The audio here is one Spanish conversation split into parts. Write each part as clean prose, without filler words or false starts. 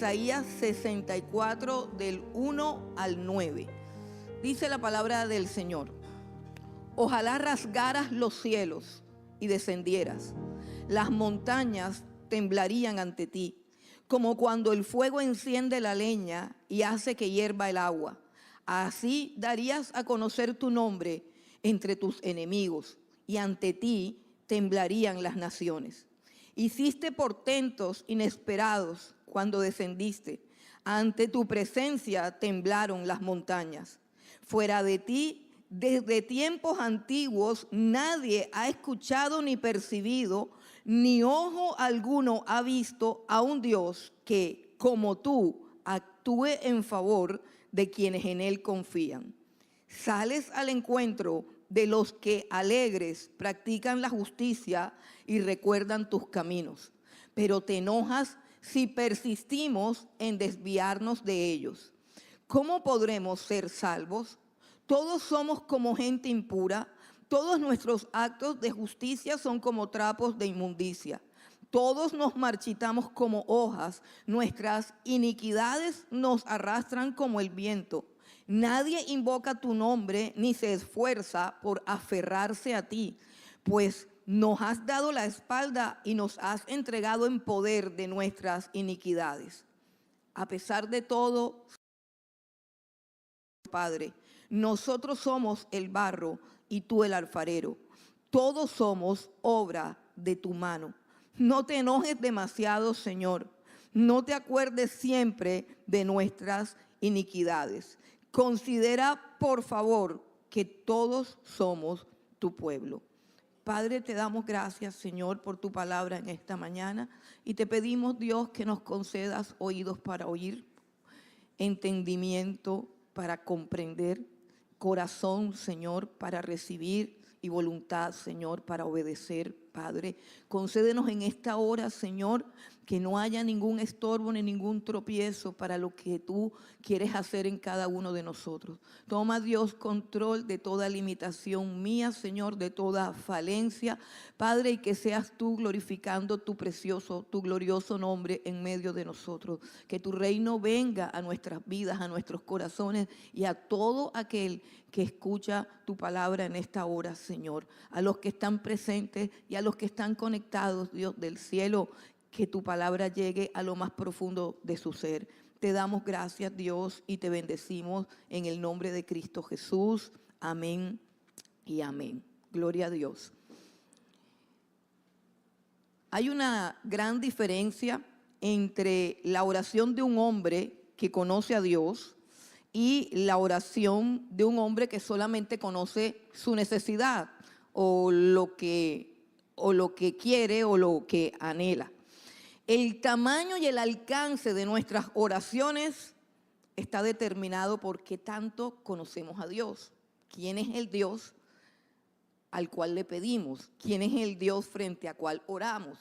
Isaías 64 del 1 al 9. Dice la palabra del Señor: ojalá rasgaras los cielos y descendieras, las montañas temblarían ante ti, como cuando el fuego enciende la leña y hace que hierva el agua. Así darías a conocer tu nombre entre tus enemigos, y ante ti temblarían las naciones. Hiciste portentos inesperados cuando descendiste. Ante tu presencia temblaron las montañas. Fuera de ti, desde tiempos antiguos, nadie ha escuchado ni percibido, ni ojo alguno ha visto a un Dios que, como tú, actúe en favor de quienes en Él confían. Sales al encuentro de los que alegres practican la justicia y recuerdan tus caminos, pero te enojas si persistimos en desviarnos de ellos. ¿Cómo podremos ser salvos? Todos somos como gente impura, todos nuestros actos de justicia son como trapos de inmundicia. Todos nos marchitamos como hojas, nuestras iniquidades nos arrastran como el viento. Nadie invoca tu nombre ni se esfuerza por aferrarse a ti, pues nos has dado la espalda y nos has entregado en poder de nuestras iniquidades. A pesar de todo, Padre, nosotros somos el barro y tú el alfarero. Todos somos obra de tu mano. No te enojes demasiado, Señor. No te acuerdes siempre de nuestras iniquidades. Considera, por favor, que todos somos tu pueblo. Padre, te damos gracias, Señor, por tu palabra en esta mañana, y te pedimos, Dios, que nos concedas oídos para oír, entendimiento para comprender, corazón, Señor, para recibir, y voluntad, Señor, para obedecer. Padre, concédenos en esta hora, Señor, que no haya ningún estorbo ni ningún tropiezo para lo que tú quieres hacer en cada uno de nosotros. Toma, Dios, control de toda limitación mía, Señor, de toda falencia, Padre, y que seas tú glorificando tu precioso, tu glorioso nombre en medio de nosotros. Que tu reino venga a nuestras vidas, a nuestros corazones y a todo aquel que escucha tu palabra en esta hora, Señor. A los que están presentes y a los que están conectados, Dios del cielo, que tu palabra llegue a lo más profundo de su ser. Te damos gracias, Dios, y te bendecimos en el nombre de Cristo Jesús. Amén y amén. Gloria a Dios. Hay una gran diferencia entre la oración de un hombre que conoce a Dios y la oración de un hombre que solamente conoce su necesidad o lo que quiere o lo que anhela. El tamaño y el alcance de nuestras oraciones está determinado por qué tanto conocemos a Dios. ¿Quién es el Dios al cual le pedimos? ¿Quién es el Dios frente a cual oramos?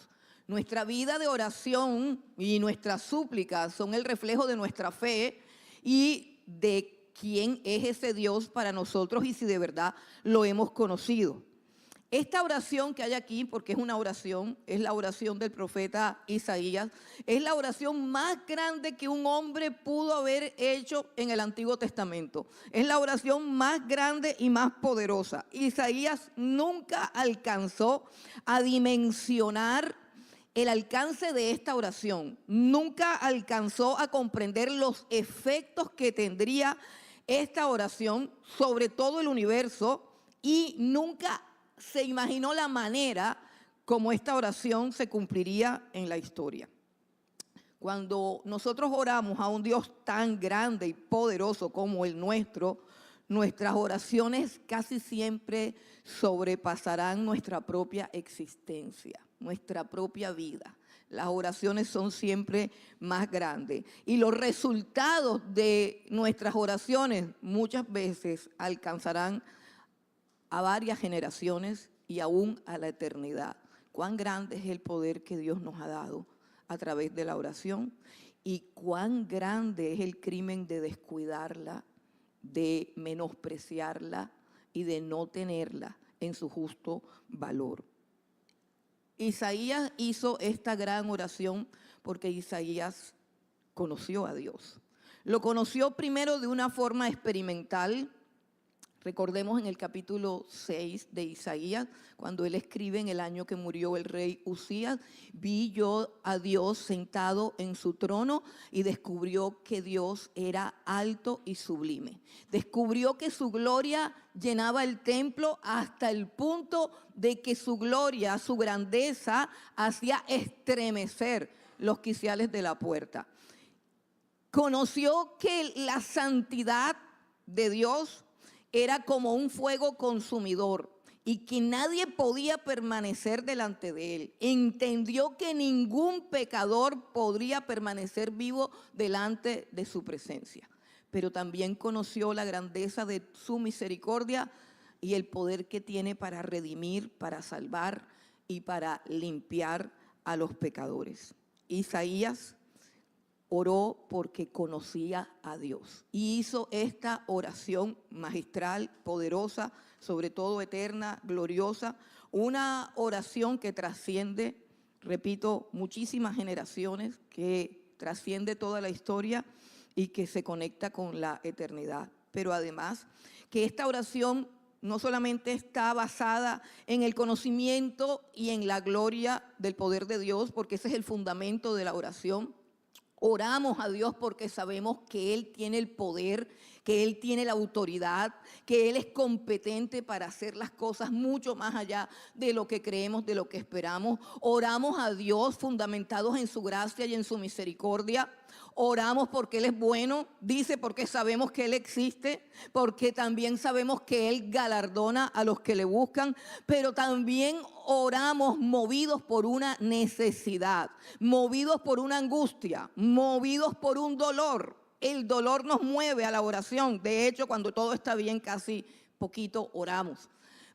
Nuestra vida de oración y nuestras súplicas son el reflejo de nuestra fe y de quién es ese Dios para nosotros y si de verdad lo hemos conocido. Esta oración que hay aquí, porque es una oración, es la oración del profeta Isaías, es la oración más grande que un hombre pudo haber hecho en el Antiguo Testamento. Es la oración más grande y más poderosa. Isaías nunca alcanzó a dimensionar el alcance de esta oración. Nunca alcanzó a comprender los efectos que tendría esta oración sobre todo el universo y nunca se imaginó la manera como esta oración se cumpliría en la historia. Cuando nosotros oramos a un Dios tan grande y poderoso como el nuestro, nuestras oraciones casi siempre sobrepasarán nuestra propia existencia, nuestra propia vida. Las oraciones son siempre más grandes y los resultados de nuestras oraciones muchas veces alcanzarán a varias generaciones y aún a la eternidad. Cuán grande es el poder que Dios nos ha dado a través de la oración y cuán grande es el crimen de descuidarla, de menospreciarla y de no tenerla en su justo valor. Isaías hizo esta gran oración porque Isaías conoció a Dios. Lo conoció primero de una forma experimental. Recordemos en el capítulo 6 de Isaías, cuando él escribe: en el año que murió el rey Usías, vi yo a Dios sentado en su trono y descubrió que Dios era alto y sublime. Descubrió que su gloria llenaba el templo hasta el punto de que su gloria, su grandeza, hacía estremecer los quiciales de la puerta. Conoció que la santidad de Dios era como un fuego consumidor y que nadie podía permanecer delante de él. Entendió que ningún pecador podría permanecer vivo delante de su presencia. Pero también conoció la grandeza de su misericordia y el poder que tiene para redimir, para salvar y para limpiar a los pecadores. Isaías oró porque conocía a Dios y hizo esta oración magistral, poderosa, sobre todo eterna, gloriosa, una oración que trasciende, repito, muchísimas generaciones, que trasciende toda la historia y que se conecta con la eternidad. Pero además que esta oración no solamente está basada en el conocimiento y en la gloria del poder de Dios, porque ese es el fundamento de la oración. Oramos a Dios porque sabemos que Él tiene el poder, que Él tiene la autoridad, que Él es competente para hacer las cosas mucho más allá de lo que creemos, de lo que esperamos. Oramos a Dios fundamentados en su gracia y en su misericordia. Oramos porque Él es bueno, dice, porque sabemos que Él existe, porque también sabemos que Él galardona a los que le buscan, pero también oramos movidos por una necesidad, movidos por una angustia, movidos por un dolor. El dolor nos mueve a la oración. De hecho, cuando todo está bien, casi poquito oramos.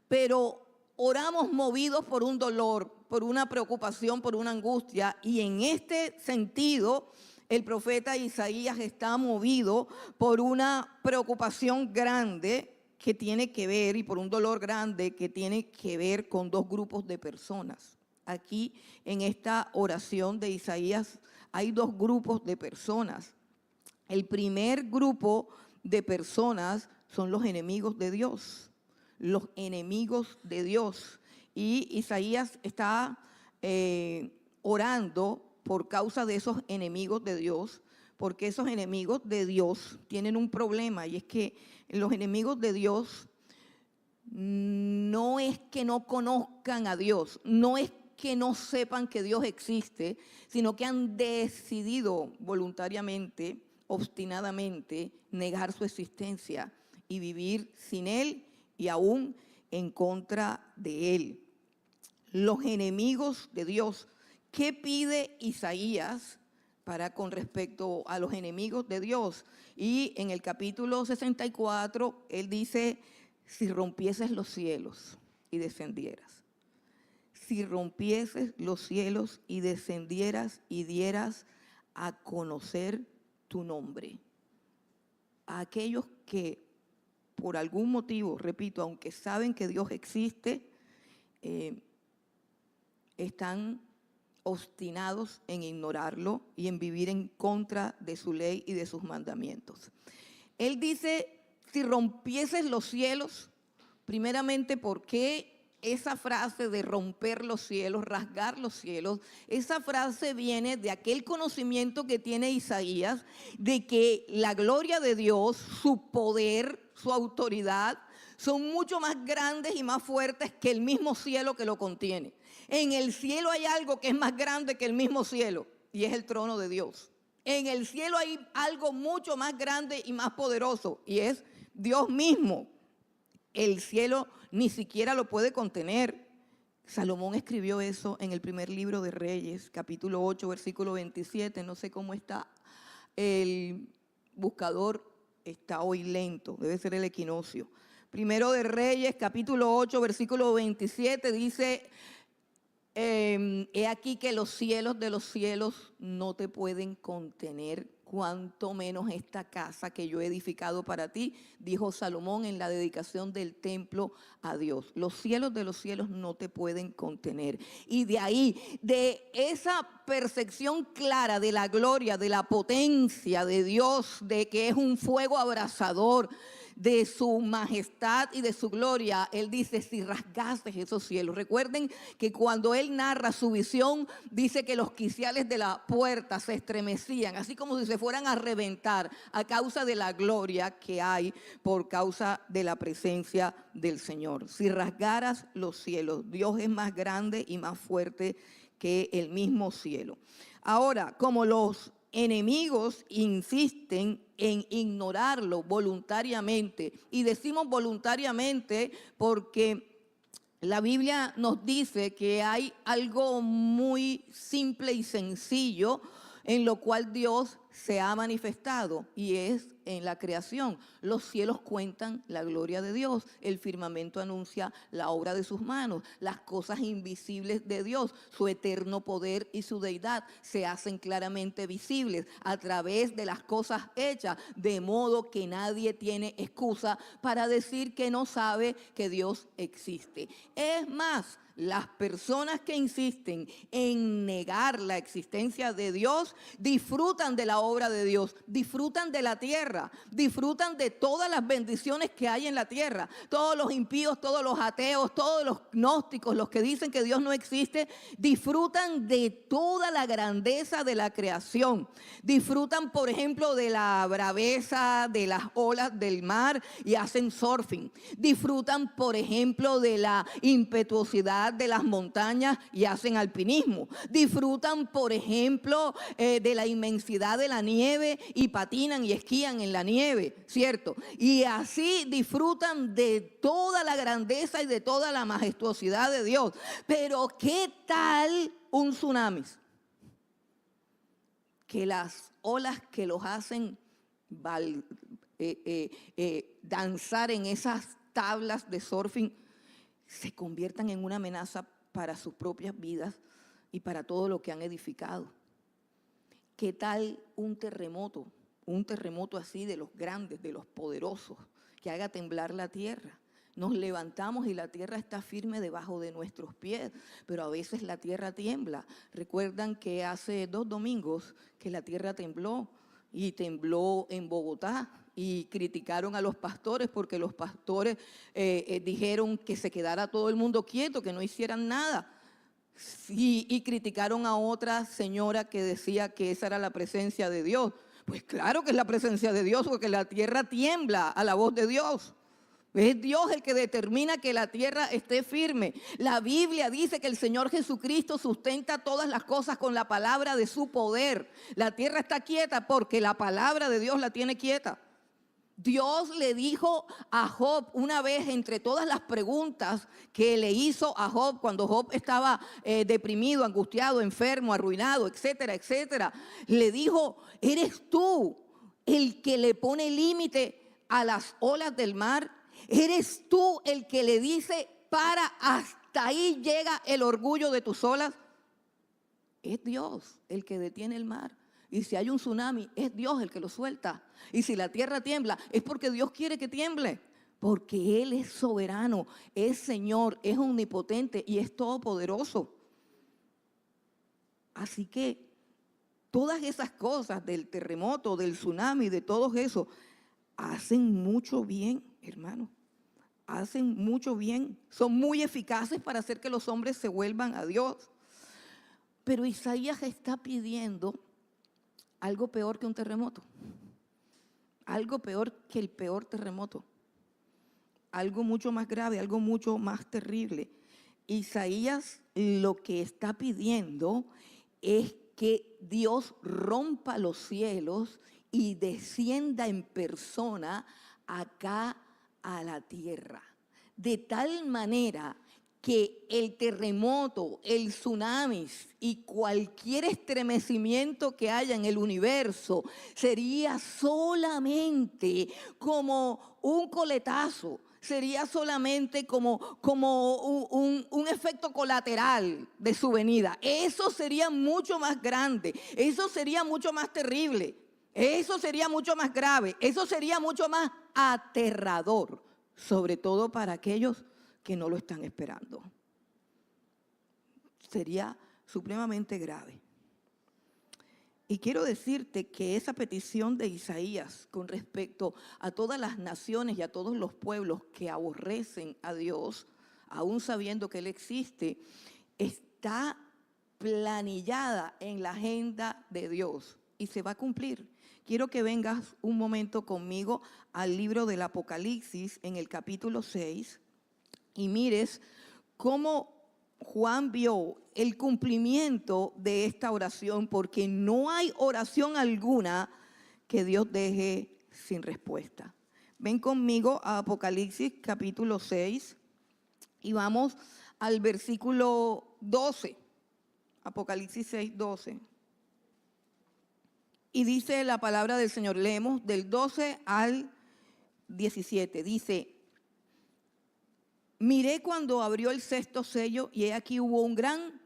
Pero oramos movidos por un dolor, por una preocupación, por una angustia. Y en este sentido, el profeta Isaías está movido por una preocupación grande que tiene que ver, y por un dolor grande que tiene que ver con dos grupos de personas. Aquí en esta oración de Isaías hay dos grupos de personas. El primer grupo de personas son los enemigos de Dios, los enemigos de Dios. Y Isaías está orando por causa de esos enemigos de Dios, porque esos enemigos de Dios tienen un problema, y es que los enemigos de Dios no es que no conozcan a Dios, no es que no sepan que Dios existe, sino que han decidido voluntariamente, obstinadamente, negar su existencia y vivir sin Él y aún en contra de Él. Los enemigos de Dios. ¿Qué pide Isaías con respecto a los enemigos de Dios? Y en el capítulo 64, él dice: si rompieses los cielos y descendieras. Si rompieses los cielos y descendieras y dieras a conocer tu nombre. A aquellos que por algún motivo, repito, aunque saben que Dios existe, están obstinados en ignorarlo y en vivir en contra de su ley y de sus mandamientos. Él dice: si rompieses los cielos, primeramente, ¿por qué esa frase de romper los cielos, rasgar los cielos? Esa frase viene de aquel conocimiento que tiene Isaías de que la gloria de Dios, su poder, su autoridad, son mucho más grandes y más fuertes que el mismo cielo que lo contiene. En el cielo hay algo que es más grande que el mismo cielo, y es el trono de Dios. En el cielo hay algo mucho más grande y más poderoso, y es Dios mismo. El cielo ni siquiera lo puede contener. Salomón escribió eso en el primer libro de Reyes, capítulo 8, versículo 27. No sé cómo está el buscador, está hoy lento, debe ser el equinoccio. Primero de Reyes, capítulo 8, versículo 27, dice: he aquí que los cielos de los cielos no te pueden contener cuanto menos esta casa que yo he edificado para ti, dijo Salomón en la dedicación del templo a Dios. Los cielos de los cielos no te pueden contener. Y de ahí, de esa percepción clara de la gloria, de la potencia de Dios, de que es un fuego abrasador, de su majestad y de su gloria, él dice, si rasgaste esos cielos. Recuerden que cuando él narra su visión, dice que los quiciales de la puerta se estremecían, así como si se fueran a reventar a causa de la gloria que hay por causa de la presencia del Señor. Si rasgaras los cielos, Dios es más grande y más fuerte que el mismo cielo. Ahora, como los enemigos insisten en ignorarlo voluntariamente, y decimos voluntariamente porque la Biblia nos dice que hay algo muy simple y sencillo en lo cual Dios se ha manifestado, y es en la creación. Los cielos cuentan la gloria de Dios, el firmamento anuncia la obra de sus manos, las cosas invisibles de Dios, su eterno poder y su deidad se hacen claramente visibles a través de las cosas hechas, de modo que nadie tiene excusa para decir que no sabe que Dios existe. Es más, las personas que insisten en negar la existencia de Dios disfrutan de la obra de Dios, disfrutan de la tierra, disfrutan de todas las bendiciones que hay en la tierra. Todos los impíos, todos los ateos, todos los gnósticos, los que dicen que Dios no existe, disfrutan de toda la grandeza de la creación. Disfrutan, por ejemplo, de la braveza de las olas del mar y hacen surfing. Disfrutan, por ejemplo, de la impetuosidad de las montañas y hacen alpinismo. Disfrutan, por ejemplo, de la inmensidad de la nieve y patinan y esquían en la nieve, ¿cierto? Y así disfrutan de toda la grandeza y de toda la majestuosidad de Dios. Pero ¿qué tal un tsunami? Que las olas que los hacen danzar en esas tablas de surfing se conviertan en una amenaza para sus propias vidas y para todo lo que han edificado. ¿Qué tal un terremoto? Un terremoto así de los grandes, de los poderosos, que haga temblar la tierra. Nos levantamos y la tierra está firme debajo de nuestros pies, pero a veces la tierra tiembla. Recuerdan que hace 2 domingos que la tierra tembló, y tembló en Bogotá, y criticaron a los pastores porque los pastores dijeron que se quedara todo el mundo quieto, que no hicieran nada. Sí, y criticaron a otra señora que decía que esa era la presencia de Dios. Pues claro que es la presencia de Dios, porque la tierra tiembla a la voz de Dios. Es Dios el que determina que la tierra esté firme. La Biblia dice que el Señor Jesucristo sustenta todas las cosas con la palabra de su poder. La tierra está quieta porque la palabra de Dios la tiene quieta. Dios le dijo a Job una vez, entre todas las preguntas que le hizo a Job cuando Job estaba deprimido, angustiado, enfermo, arruinado, etcétera, etcétera, le dijo: ¿eres tú el que le pone límite a las olas del mar? ¿Eres tú el que le dice: para, hasta ahí llega el orgullo de tus olas? Es Dios el que detiene el mar. Y si hay un tsunami, es Dios el que lo suelta. Y si la tierra tiembla, es porque Dios quiere que tiemble. Porque Él es soberano, es Señor, es omnipotente y es todopoderoso. Así que todas esas cosas del terremoto, del tsunami, de todo eso, hacen mucho bien, hermano. Hacen mucho bien. Son muy eficaces para hacer que los hombres se vuelvan a Dios. Pero Isaías está pidiendo algo peor que un terremoto, algo peor que el peor terremoto, algo mucho más grave, algo mucho más terrible. Isaías lo que está pidiendo es que Dios rompa los cielos y descienda en persona acá a la tierra, de tal manera que el terremoto, el tsunami y cualquier estremecimiento que haya en el universo sería solamente como un coletazo, sería solamente como un efecto colateral de su venida. Eso sería mucho más grande, eso sería mucho más terrible. Eso sería mucho más grave, eso sería mucho más aterrador, sobre todo para aquellos que no lo están esperando. Sería supremamente grave. Y quiero decirte que esa petición de Isaías con respecto a todas las naciones y a todos los pueblos que aborrecen a Dios, aún sabiendo que Él existe, está planillada en la agenda de Dios y se va a cumplir. Quiero que vengas un momento conmigo al libro del Apocalipsis en el capítulo 6 y mires cómo Juan vio el cumplimiento de esta oración, porque no hay oración alguna que Dios deje sin respuesta. Ven conmigo a Apocalipsis capítulo 6 y vamos al versículo 12. Apocalipsis 6, 12. Y dice la palabra del Señor, leemos del 12 al 17, dice: miré cuando abrió el sexto sello y he aquí hubo un gran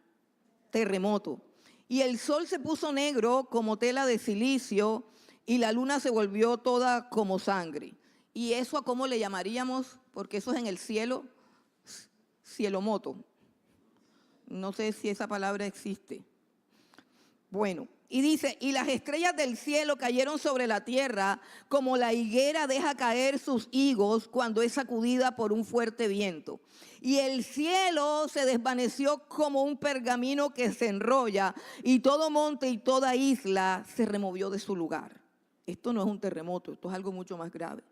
terremoto. Y el sol se puso negro como tela de silicio y la luna se volvió toda como sangre. ¿Y eso a cómo le llamaríamos? Porque eso es en el cielo, cielomoto. No sé si esa palabra existe. Bueno, y dice, y las estrellas del cielo cayeron sobre la tierra como la higuera deja caer sus higos cuando es sacudida por un fuerte viento. Y el cielo se desvaneció como un pergamino que se enrolla y todo monte y toda isla se removió de su lugar. Esto no es un terremoto, esto es algo mucho más grave.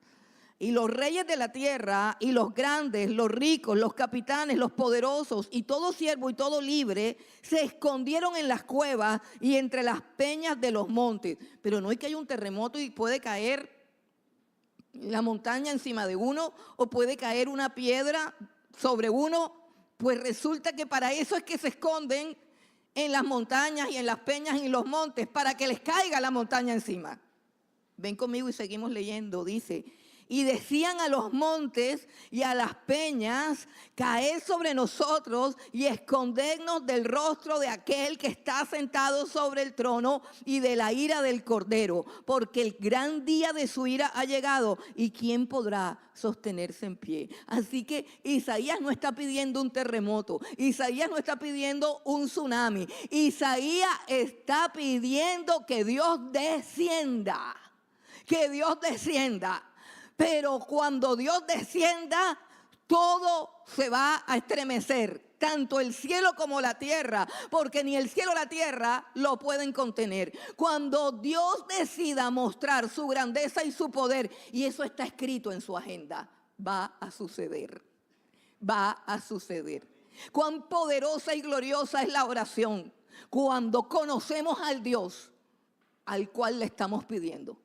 Y los reyes de la tierra y los grandes, los ricos, los capitanes, los poderosos y todo siervo y todo libre se escondieron en las cuevas y entre las peñas de los montes. Pero no es que haya un terremoto y puede caer la montaña encima de uno o puede caer una piedra sobre uno. Pues resulta que para eso es que se esconden en las montañas y en las peñas y en los montes, para que les caiga la montaña encima. Ven conmigo y seguimos leyendo, dice: y decían a los montes y a las peñas, caed sobre nosotros y escondernos del rostro de aquel que está sentado sobre el trono y de la ira del Cordero, porque el gran día de su ira ha llegado y ¿quién podrá sostenerse en pie? Así que Isaías no está pidiendo un terremoto, Isaías no está pidiendo un tsunami, Isaías está pidiendo que Dios descienda, que Dios descienda. Pero cuando Dios descienda, todo se va a estremecer, tanto el cielo como la tierra, porque ni el cielo ni la tierra lo pueden contener. Cuando Dios decida mostrar su grandeza y su poder, y eso está escrito en su agenda, va a suceder, va a suceder. Cuán poderosa y gloriosa es la oración cuando conocemos al Dios al cual le estamos pidiendo.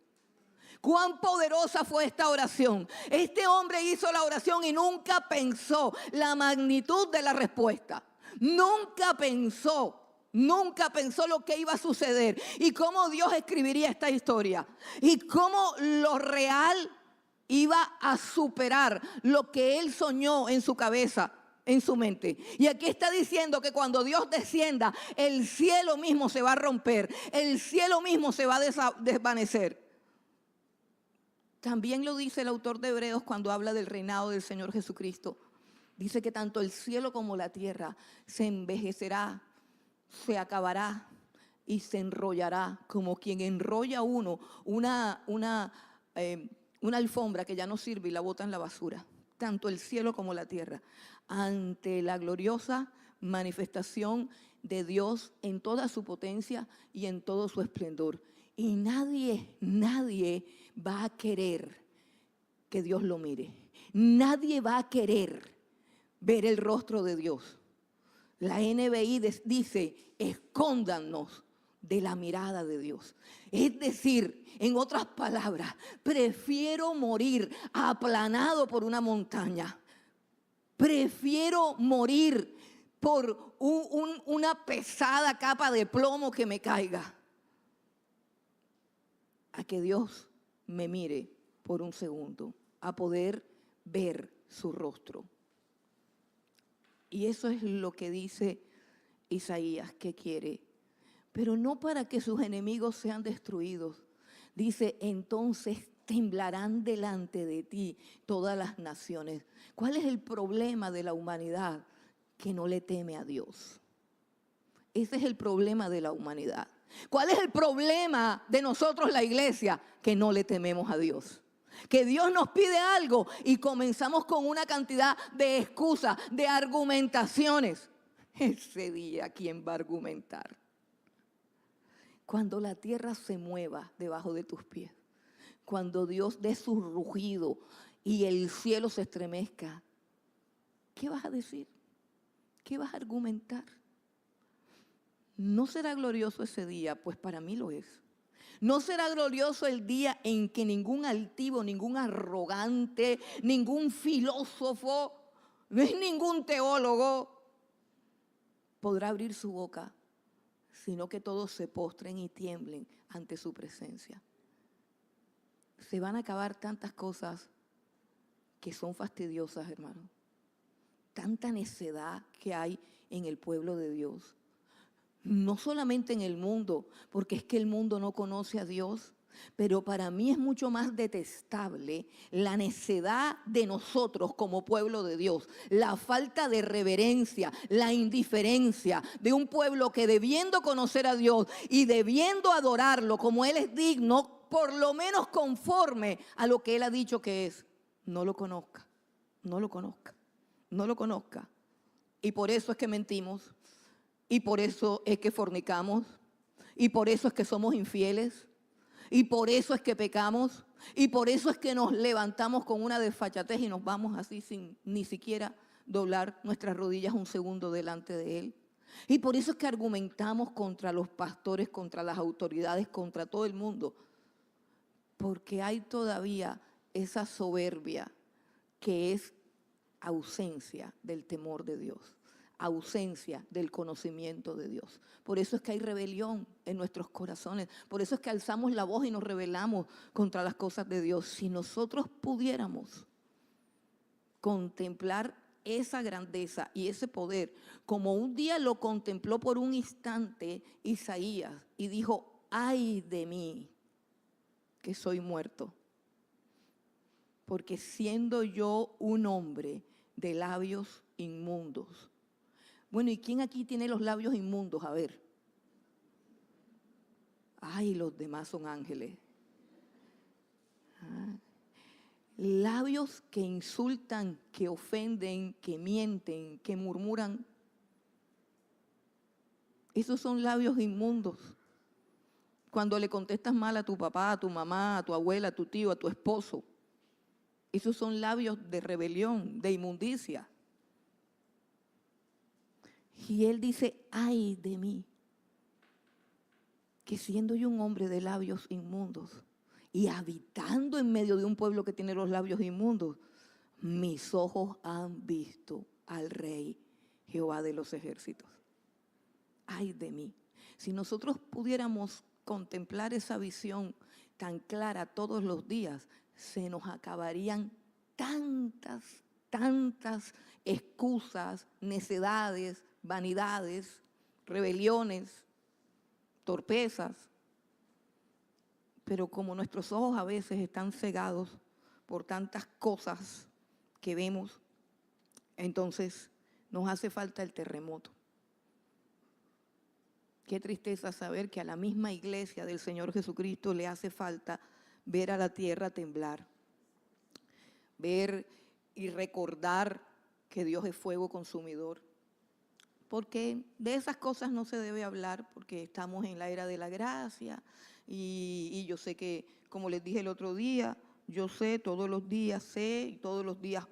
Cuán poderosa fue esta oración. Este hombre hizo la oración y nunca pensó la magnitud de la respuesta. Nunca pensó lo que iba a suceder y cómo Dios escribiría esta historia y cómo lo real iba a superar lo que él soñó en su cabeza, en su mente. Y aquí está diciendo que cuando Dios descienda, el cielo mismo se va a romper, el cielo mismo se va a desvanecer. También lo dice el autor de Hebreos cuando habla del reinado del Señor Jesucristo. Dice que tanto el cielo como la tierra se envejecerá, se acabará y se enrollará, como quien enrolla una alfombra que ya no sirve y la bota en la basura. Tanto el cielo como la tierra, ante la gloriosa manifestación de Dios en toda su potencia y en todo su esplendor. Y nadie va a querer que Dios lo mire. Nadie va a querer ver el rostro de Dios. La NBI dice, escóndanos de la mirada de Dios. Es decir, en otras palabras, prefiero morir aplanado por una montaña. Prefiero morir por una pesada capa de plomo que me caiga, a que Dios me mire por un segundo, a poder ver su rostro. Y eso es lo que dice Isaías que quiere, pero no para que sus enemigos sean destruidos. Dice, entonces temblarán delante de ti todas las naciones. ¿Cuál es el problema de la humanidad? Que no le teme a Dios. Ese es el problema de la humanidad. ¿Cuál es el problema de nosotros, la iglesia? Que no le tememos a Dios. Que Dios nos pide algo y comenzamos con una cantidad de excusas, de argumentaciones. Ese día, ¿quién va a argumentar? Cuando la tierra se mueva debajo de tus pies, cuando Dios dé su rugido y el cielo se estremezca, ¿qué vas a decir? ¿Qué vas a argumentar? ¿No será glorioso ese día? Pues para mí lo es. ¿No será glorioso el día en que ningún altivo, ningún arrogante, ningún filósofo, ningún teólogo podrá abrir su boca, sino que todos se postren y tiemblen ante su presencia? Se van a acabar tantas cosas que son fastidiosas, hermano. Tanta necedad que hay en el pueblo de Dios. No solamente en el mundo, porque es que el mundo no conoce a Dios, pero para mí es mucho más detestable la necedad de nosotros como pueblo de Dios, la falta de reverencia, la indiferencia de un pueblo que debiendo conocer a Dios y debiendo adorarlo como Él es digno, por lo menos conforme a lo que Él ha dicho que es, no lo conozca, no lo conozca, no lo conozca. Y por eso es que mentimos. Y por eso es que fornicamos, y por eso es que somos infieles, y por eso es que pecamos, y por eso es que nos levantamos con una desfachatez y nos vamos así sin ni siquiera doblar nuestras rodillas un segundo delante de Él. Y por eso es que argumentamos contra los pastores, contra las autoridades, contra todo el mundo, porque hay todavía esa soberbia que es ausencia del temor de Dios. Ausencia del conocimiento de Dios. Por eso es que hay rebelión en nuestros corazones. Por eso es que alzamos la voz y nos rebelamos contra las cosas de Dios. Si nosotros pudiéramos contemplar esa grandeza y ese poder, como un día lo contempló por un instante Isaías y dijo, ay de mí, que soy muerto, porque siendo yo un hombre de labios inmundos. Bueno, ¿y quién aquí tiene los labios inmundos? A ver. Ay, los demás son ángeles. Labios que insultan, que ofenden, que mienten, que murmuran. Esos son labios inmundos. Cuando le contestas mal a tu papá, a tu mamá, a tu abuela, a tu tío, a tu esposo. Esos son labios de rebelión, de inmundicia. Y Él dice, ay de mí, que siendo yo un hombre de labios inmundos y habitando en medio de un pueblo que tiene los labios inmundos, mis ojos han visto al Rey Jehová de los ejércitos. Ay de mí. Si nosotros pudiéramos contemplar esa visión tan clara todos los días, se nos acabarían tantas excusas, necedades, vanidades, rebeliones, torpezas. Pero como nuestros ojos a veces están cegados por tantas cosas que vemos, entonces nos hace falta el terremoto. Qué tristeza saber que a la misma iglesia del Señor Jesucristo le hace falta ver a la tierra temblar, ver y recordar que Dios es fuego consumidor. Porque de esas cosas no se debe hablar porque estamos en la era de la gracia y yo sé que, como les dije el otro día, yo sé, todos los días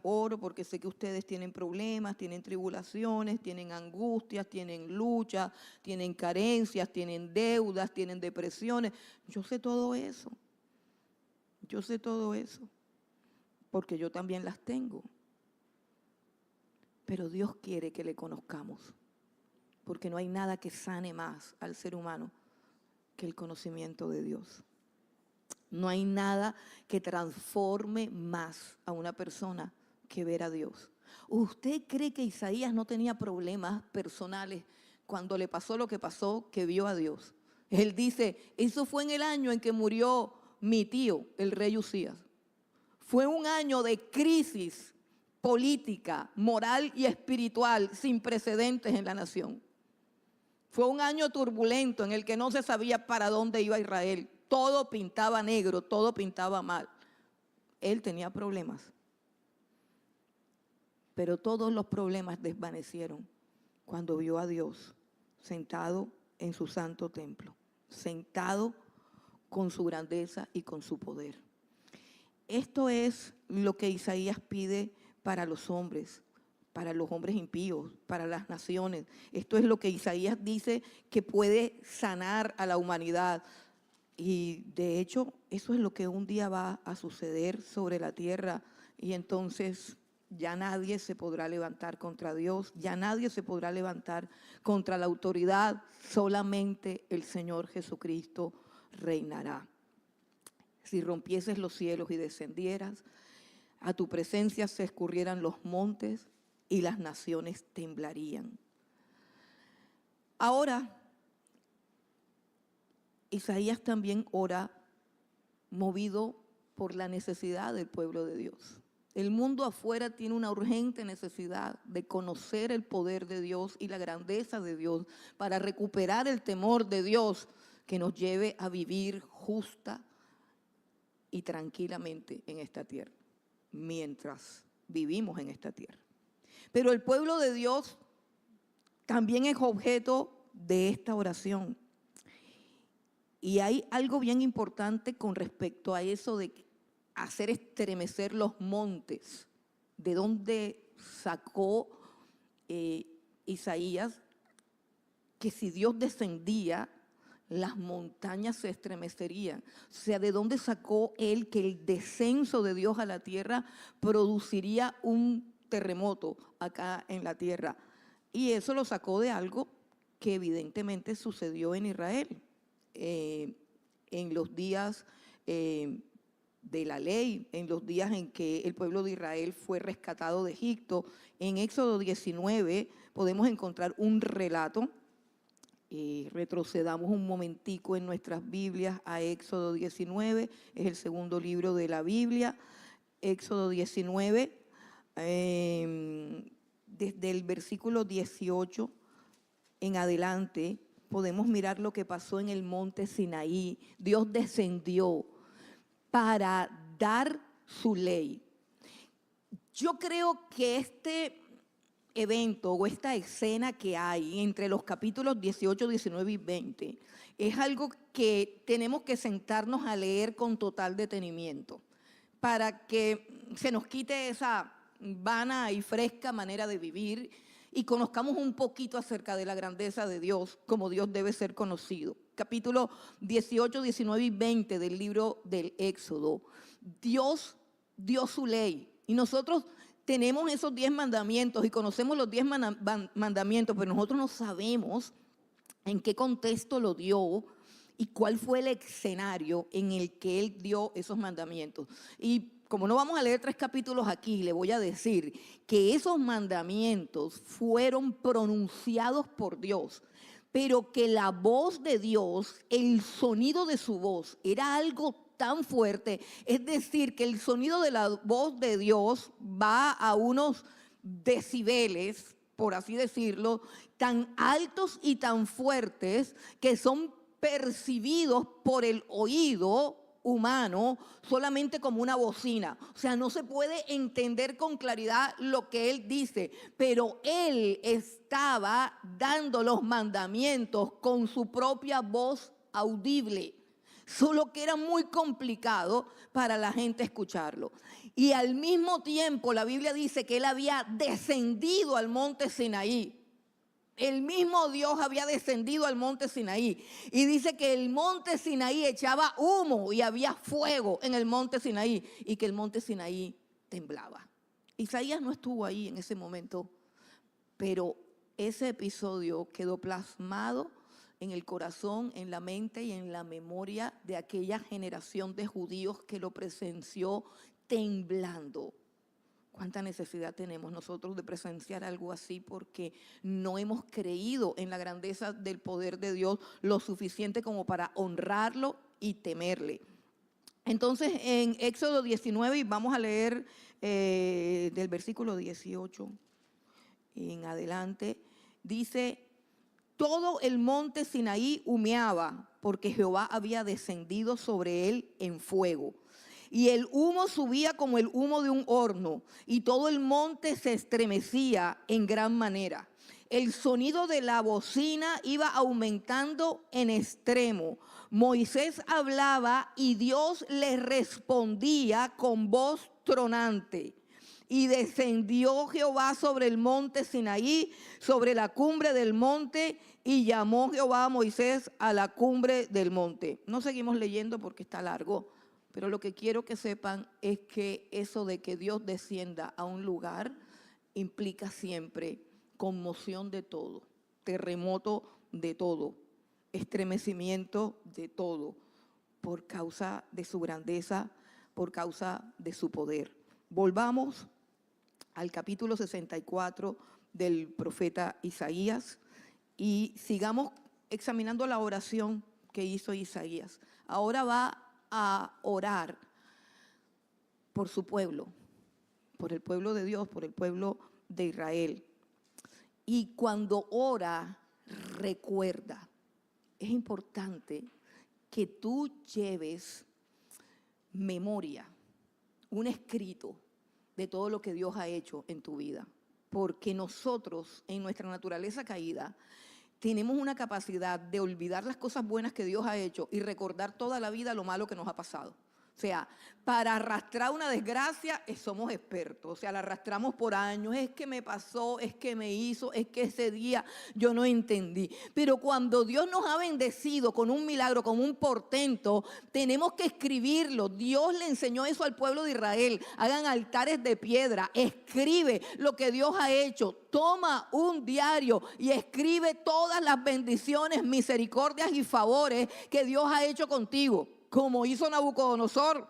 oro porque sé que ustedes tienen problemas, tienen tribulaciones, tienen angustias, tienen luchas, tienen carencias, tienen deudas, tienen depresiones. Yo sé todo eso, porque yo también las tengo. Pero Dios quiere que le conozcamos. Porque no hay nada que sane más al ser humano que el conocimiento de Dios. No hay nada que transforme más a una persona que ver a Dios. ¿Usted cree que Isaías no tenía problemas personales cuando le pasó lo que pasó, que vio a Dios? Él dice, eso fue en el año en que murió mi tío, el rey Usías. Fue un año de crisis política, moral y espiritual sin precedentes en la nación. Fue un año turbulento en el que no se sabía para dónde iba Israel. Todo pintaba negro, todo pintaba mal. Él tenía problemas, pero todos los problemas desvanecieron cuando vio a Dios sentado en su santo templo, sentado con su grandeza y con su poder. Esto es lo que Isaías pide para los hombres impíos, para las naciones. Esto es lo que Isaías dice que puede sanar a la humanidad. Y de hecho, eso es lo que un día va a suceder sobre la tierra. Y entonces ya nadie se podrá levantar contra Dios, ya nadie se podrá levantar contra la autoridad. Solamente el Señor Jesucristo reinará. Si rompieses los cielos y descendieras, a tu presencia se escurrieran los montes y las naciones temblarían. Ahora, Isaías también ora movido por la necesidad del pueblo de Dios. El mundo afuera tiene una urgente necesidad de conocer el poder de Dios y la grandeza de Dios para recuperar el temor de Dios que nos lleve a vivir justa y tranquilamente en esta tierra, mientras vivimos en esta tierra. Pero el pueblo de Dios también es objeto de esta oración. Y hay algo bien importante con respecto a eso de hacer estremecer los montes. ¿De dónde sacó Isaías que si Dios descendía, las montañas se estremecerían? O sea, ¿de dónde sacó él que el descenso de Dios a la tierra produciría un terremoto acá en la tierra? Y eso lo sacó de algo que evidentemente sucedió en Israel. En los días de la ley, en los días en que el pueblo de Israel fue rescatado de Egipto. En Éxodo 19 podemos encontrar un relato. Retrocedamos un momentico en nuestras Biblias a Éxodo 19, es el segundo libro de la Biblia. Éxodo 19, desde el versículo 18 en adelante, podemos mirar lo que pasó en el monte Sinaí. Dios descendió para dar su ley. Yo creo que este evento o esta escena que hay entre los capítulos 18, 19 y 20 es algo que tenemos que sentarnos a leer con total detenimiento para que se nos quite esa vana y fresca manera de vivir y conozcamos un poquito acerca de la grandeza de Dios, como Dios debe ser conocido. Capítulo 18, 19 y 20 del libro del Éxodo. Dios dio su ley y nosotros tenemos esos 10 mandamientos y conocemos los 10 mandamientos, pero nosotros no sabemos en qué contexto lo dio y cuál fue el escenario en el que Él dio esos mandamientos. Y como no vamos a leer 3 capítulos aquí, le voy a decir que esos mandamientos fueron pronunciados por Dios, pero que la voz de Dios, el sonido de su voz, era algo tan fuerte. Es decir, que el sonido de la voz de Dios va a unos decibeles, por así decirlo, tan altos y tan fuertes que son percibidos por el oído humano solamente como una bocina. O sea, no se puede entender con claridad lo que él dice, pero él estaba dando los mandamientos con su propia voz audible, solo que era muy complicado para la gente escucharlo. Y al mismo tiempo la Biblia dice que él había descendido al monte Sinaí. El mismo Dios había descendido al monte Sinaí y dice que el monte Sinaí echaba humo y había fuego en el monte Sinaí y que el monte Sinaí temblaba. Isaías no estuvo ahí en ese momento, pero ese episodio quedó plasmado en el corazón, en la mente y en la memoria de aquella generación de judíos que lo presenció temblando. ¿Cuánta necesidad tenemos nosotros de presenciar algo así? Porque no hemos creído en la grandeza del poder de Dios lo suficiente como para honrarlo y temerle. Entonces, en Éxodo 19, y vamos a leer del versículo 18 en adelante, dice: todo el monte Sinaí humeaba, porque Jehová había descendido sobre él en fuego. Y el humo subía como el humo de un horno, y todo el monte se estremecía en gran manera. El sonido de la bocina iba aumentando en extremo. Moisés hablaba y Dios le respondía con voz tronante. Y descendió Jehová sobre el monte Sinaí, sobre la cumbre del monte, y llamó Jehová a Moisés a la cumbre del monte. No seguimos leyendo porque está largo, pero lo que quiero que sepan es que eso de que Dios descienda a un lugar implica siempre conmoción de todo, terremoto de todo, estremecimiento de todo, por causa de su grandeza, por causa de su poder. Volvamos al capítulo 64 del profeta Isaías y sigamos examinando la oración que hizo Isaías. Ahora va a orar por su pueblo, por el pueblo de Dios, por el pueblo de Israel. Y cuando ora, recuerda. Es importante que tú lleves memoria, un escrito de todo lo que Dios ha hecho en tu vida. Porque nosotros, en nuestra naturaleza caída, tenemos una capacidad de olvidar las cosas buenas que Dios ha hecho y recordar toda la vida lo malo que nos ha pasado. O sea, para arrastrar una desgracia somos expertos, o sea, la arrastramos por años, es que me pasó, es que me hizo, es que ese día yo no entendí. Pero cuando Dios nos ha bendecido con un milagro, con un portento, tenemos que escribirlo. Dios le enseñó eso al pueblo de Israel: hagan altares de piedra, escribe lo que Dios ha hecho, toma un diario y escribe todas las bendiciones, misericordias y favores que Dios ha hecho contigo. Como hizo Nabucodonosor,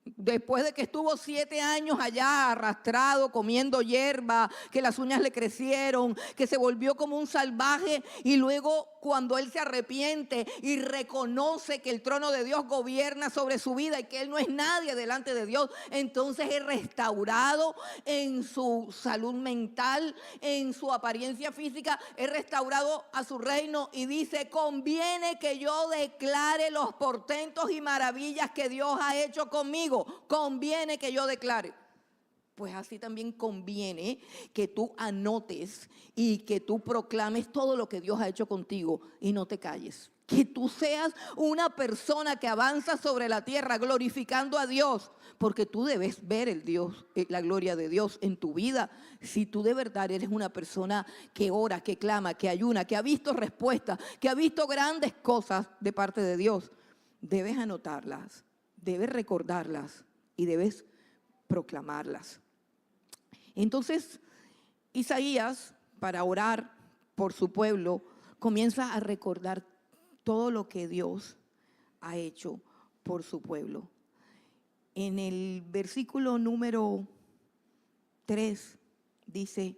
después de que estuvo 7 años allá arrastrado, comiendo hierba, que las uñas le crecieron, que se volvió como un salvaje, y luego cuando él se arrepiente y reconoce que el trono de Dios gobierna sobre su vida y que él no es nadie delante de Dios, entonces es restaurado en su salud mental, en su apariencia física, es restaurado a su reino y dice: conviene que yo declare los portentos y maravillas que Dios ha hecho conmigo. Conviene que yo declare. Pues así también conviene que tú anotes y que tú proclames todo lo que Dios ha hecho contigo y no te calles. Que tú seas una persona que avanza sobre la tierra glorificando a Dios, porque tú debes ver la gloria de Dios en tu vida. Si tú de verdad eres una persona que ora, que clama, que ayuna, que ha visto respuestas, que ha visto grandes cosas de parte de Dios, debes anotarlas, debes recordarlas y debes proclamarlas. Entonces, Isaías, para orar por su pueblo, comienza a recordar todo lo que Dios ha hecho por su pueblo. En el versículo número 3 dice: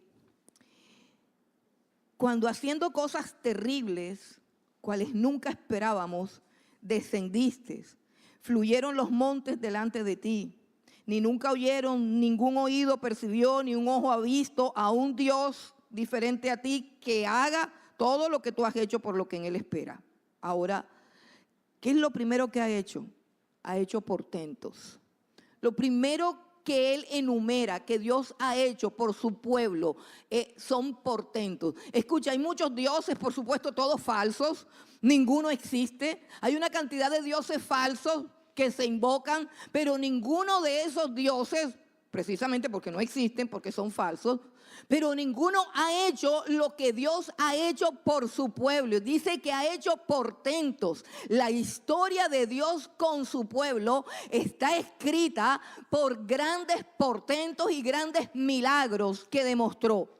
cuando haciendo cosas terribles, cuales nunca esperábamos, descendiste, fluyeron los montes delante de ti. Ni nunca oyeron, ningún oído percibió, ni un ojo ha visto a un Dios diferente a ti que haga todo lo que tú has hecho por lo que en Él espera. Ahora, ¿qué es lo primero que ha hecho? Ha hecho portentos. Lo primero que Él enumera que Dios ha hecho por su pueblo son portentos. Escucha, hay muchos dioses, por supuesto, todos falsos. Ninguno existe. Hay una cantidad de dioses falsos que se invocan, pero ninguno de esos dioses, precisamente porque no existen, porque son falsos, pero ninguno ha hecho lo que Dios ha hecho por su pueblo. Dice que ha hecho portentos. La historia de Dios con su pueblo está escrita por grandes portentos y grandes milagros que demostró.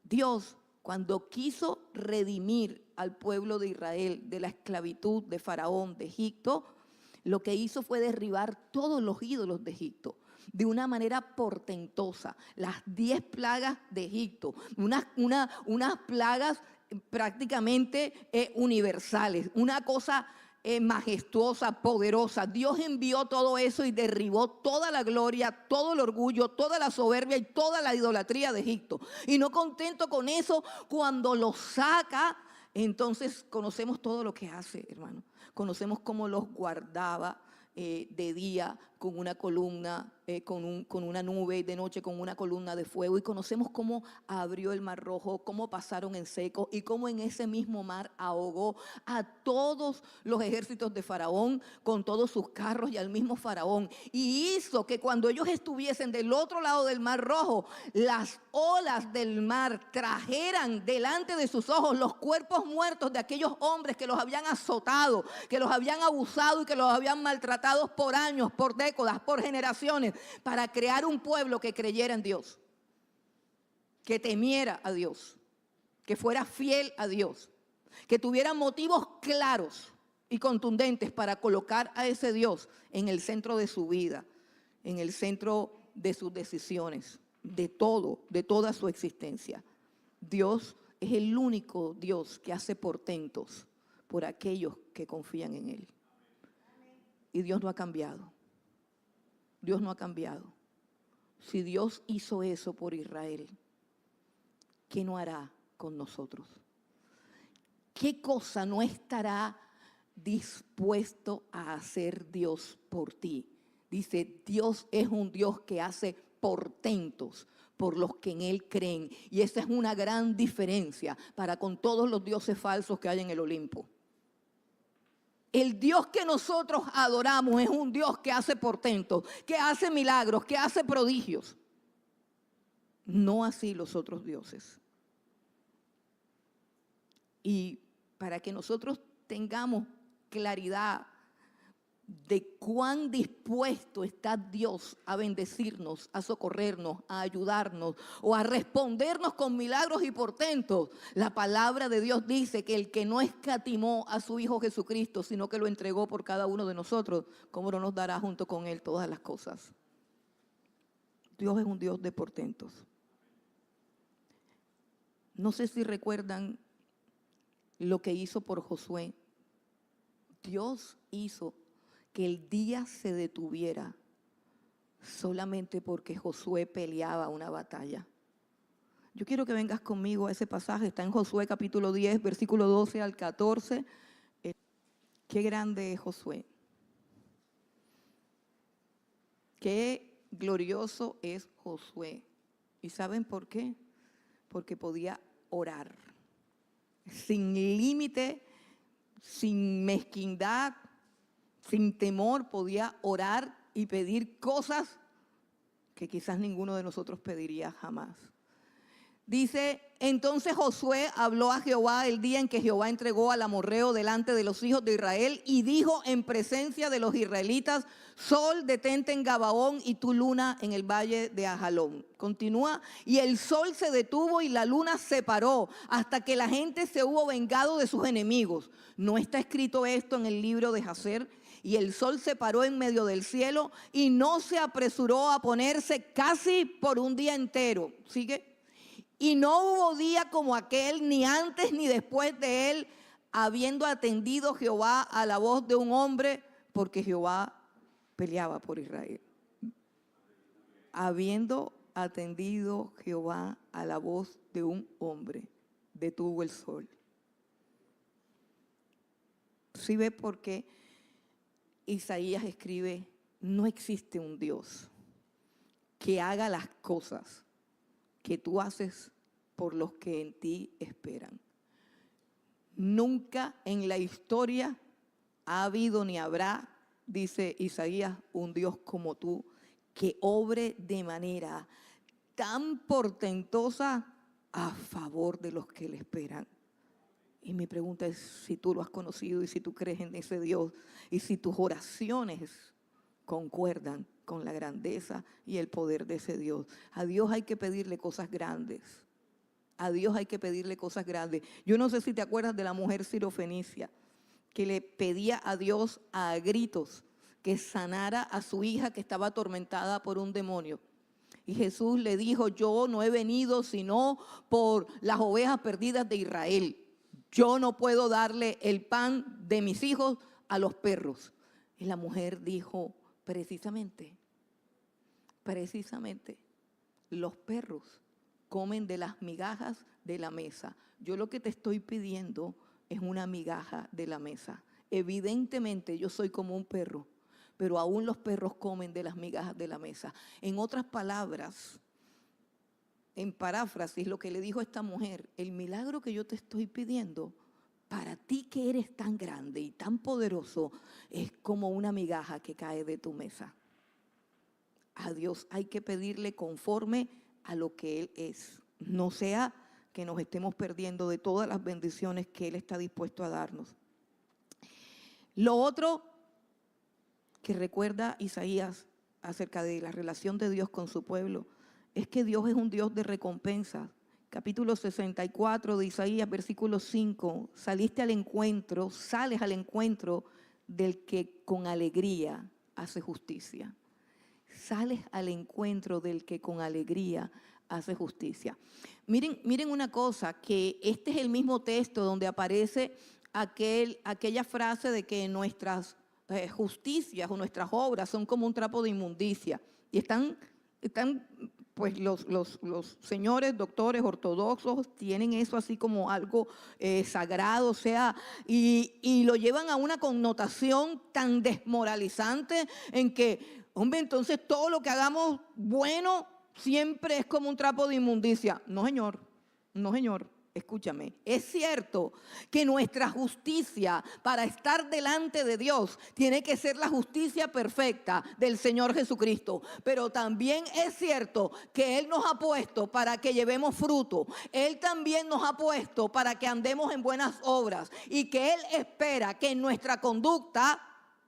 Dios, cuando quiso redimir al pueblo de Israel de la esclavitud de Faraón de Egipto, lo que hizo fue derribar todos los ídolos de Egipto de una manera portentosa. Las 10 plagas de Egipto, unas plagas prácticamente universales, una cosa majestuosa, poderosa. Dios envió todo eso y derribó toda la gloria, todo el orgullo, toda la soberbia y toda la idolatría de Egipto. Y no contento con eso, cuando los saca, entonces conocemos todo lo que hace, hermano. Conocemos cómo los guardaba de día con una columna, con una nube, de noche con una columna de fuego. Y conocemos cómo abrió el mar rojo, cómo pasaron en seco y cómo en ese mismo mar ahogó a todos los ejércitos de Faraón con todos sus carros y al mismo Faraón. Y hizo que cuando ellos estuviesen del otro lado del mar rojo, las olas del mar trajeran delante de sus ojos los cuerpos muertos de aquellos hombres que los habían azotado, que los habían abusado y que los habían maltratado por años, por décadas, por generaciones, para crear un pueblo que creyera en Dios, que temiera a Dios, que fuera fiel a Dios, que tuviera motivos claros y contundentes para colocar a ese Dios en el centro de su vida, en el centro de sus decisiones, de todo, de toda su existencia. Dios es el único Dios que hace portentos por aquellos que confían en Él. Y Dios no ha cambiado. Dios no ha cambiado. Si Dios hizo eso por Israel, ¿qué no hará con nosotros? ¿Qué cosa no estará dispuesto a hacer Dios por ti? Dice, Dios es un Dios que hace portentos por los que en Él creen. Y esa es una gran diferencia para con todos los dioses falsos que hay en el Olimpo. El Dios que nosotros adoramos es un Dios que hace portentos, que hace milagros, que hace prodigios. No así los otros dioses. Y para que nosotros tengamos claridad de cuán dispuesto está Dios a bendecirnos, a socorrernos, a ayudarnos o a respondernos con milagros y portentos, la palabra de Dios dice que el que no escatimó a su Hijo Jesucristo, sino que lo entregó por cada uno de nosotros, ¿cómo no nos dará junto con Él todas las cosas? Dios es un Dios de portentos. No sé si recuerdan lo que hizo por Josué. Dios hizo que el día se detuviera solamente porque Josué peleaba una batalla. Yo quiero que vengas conmigo a ese pasaje, está en Josué capítulo 10, versículo 12 al 14. Qué grande es Josué. Qué glorioso es Josué. ¿Y saben por qué? Porque podía orar sin límite, sin mezquindad, sin temor, podía orar y pedir cosas que quizás ninguno de nosotros pediría jamás. Dice, entonces Josué habló a Jehová el día en que Jehová entregó al amorreo delante de los hijos de Israel y dijo en presencia de los israelitas, sol detente en Gabaón y tu luna en el valle de Ajalón. Continúa, y el sol se detuvo y la luna se paró hasta que la gente se hubo vengado de sus enemigos. ¿No está escrito esto en el libro de Jacer? Y el sol se paró en medio del cielo y no se apresuró a ponerse casi por un día entero. ¿Sigue? Y no hubo día como aquel, ni antes ni después de él, habiendo atendido Jehová a la voz de un hombre, porque Jehová peleaba por Israel. Habiendo atendido Jehová a la voz de un hombre, detuvo el sol. ¿Sí ve por qué Isaías escribe, no existe un Dios que haga las cosas que tú haces por los que en ti esperan? Nunca en la historia ha habido ni habrá, dice Isaías, un Dios como tú que obre de manera tan portentosa a favor de los que le esperan. Y mi pregunta es si tú lo has conocido y si tú crees en ese Dios y si tus oraciones concuerdan con la grandeza y el poder de ese Dios. A Dios hay que pedirle cosas grandes. A Dios hay que pedirle cosas grandes. Yo no sé si te acuerdas de la mujer sirofenicia que le pedía a Dios a gritos que sanara a su hija que estaba atormentada por un demonio. Y Jesús le dijo, yo no he venido sino por las ovejas perdidas de Israel. Yo no puedo darle el pan de mis hijos a los perros. Y la mujer dijo, precisamente, los perros comen de las migajas de la mesa. Yo lo que te estoy pidiendo es una migaja de la mesa. Evidentemente yo soy como un perro, pero aún los perros comen de las migajas de la mesa. En otras palabras, en paráfrasis, lo que le dijo esta mujer, el milagro que yo te estoy pidiendo, para ti que eres tan grande y tan poderoso, es como una migaja que cae de tu mesa. A Dios hay que pedirle conforme a lo que Él es. No sea que nos estemos perdiendo de todas las bendiciones que Él está dispuesto a darnos. Lo otro que recuerda Isaías acerca de la relación de Dios con su pueblo es que Dios es un Dios de recompensa. Capítulo 64 de Isaías, versículo 5, sales al encuentro del que con alegría hace justicia. Sales al encuentro del que con alegría hace justicia. Miren una cosa, que este es el mismo texto donde aparece aquella frase de que nuestras justicias o nuestras obras son como un trapo de inmundicia. Y están pues los señores doctores ortodoxos tienen eso así como algo sagrado, o sea, y lo llevan a una connotación tan desmoralizante en que, hombre, entonces todo lo que hagamos bueno siempre es como un trapo de inmundicia. No, señor, escúchame. Es cierto que nuestra justicia para estar delante de Dios tiene que ser la justicia perfecta del Señor Jesucristo, pero también es cierto que Él nos ha puesto para que llevemos fruto. Él también nos ha puesto para que andemos en buenas obras y que Él espera que en nuestra conducta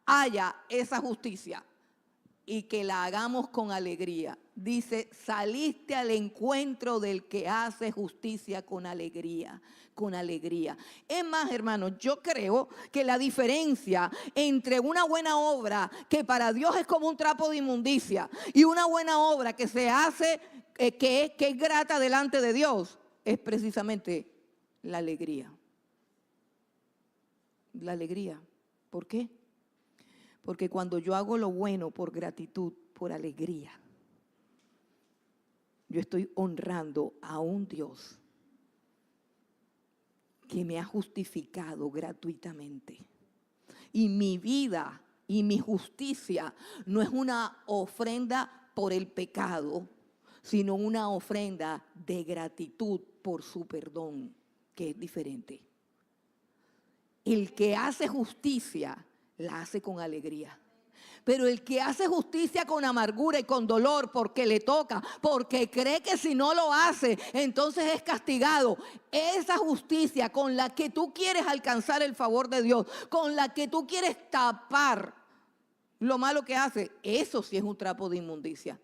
haya esa justicia y que la hagamos con alegría. Dice, saliste al encuentro del que hace justicia con alegría, con alegría. Es más, hermanos, yo creo que la diferencia entre una buena obra que para Dios es como un trapo de inmundicia y una buena obra que se hace, que es grata delante de Dios, es precisamente la alegría. La alegría. ¿Por qué? Porque cuando yo hago lo bueno por gratitud, por alegría, yo estoy honrando a un Dios que me ha justificado gratuitamente. Y mi vida y mi justicia no es una ofrenda por el pecado, sino una ofrenda de gratitud por su perdón, que es diferente. El que hace justicia la hace con alegría. Pero el que hace justicia con amargura y con dolor porque le toca, porque cree que si no lo hace, entonces es castigado. Esa justicia con la que tú quieres alcanzar el favor de Dios, con la que tú quieres tapar lo malo que hace, eso sí es un trapo de inmundicia.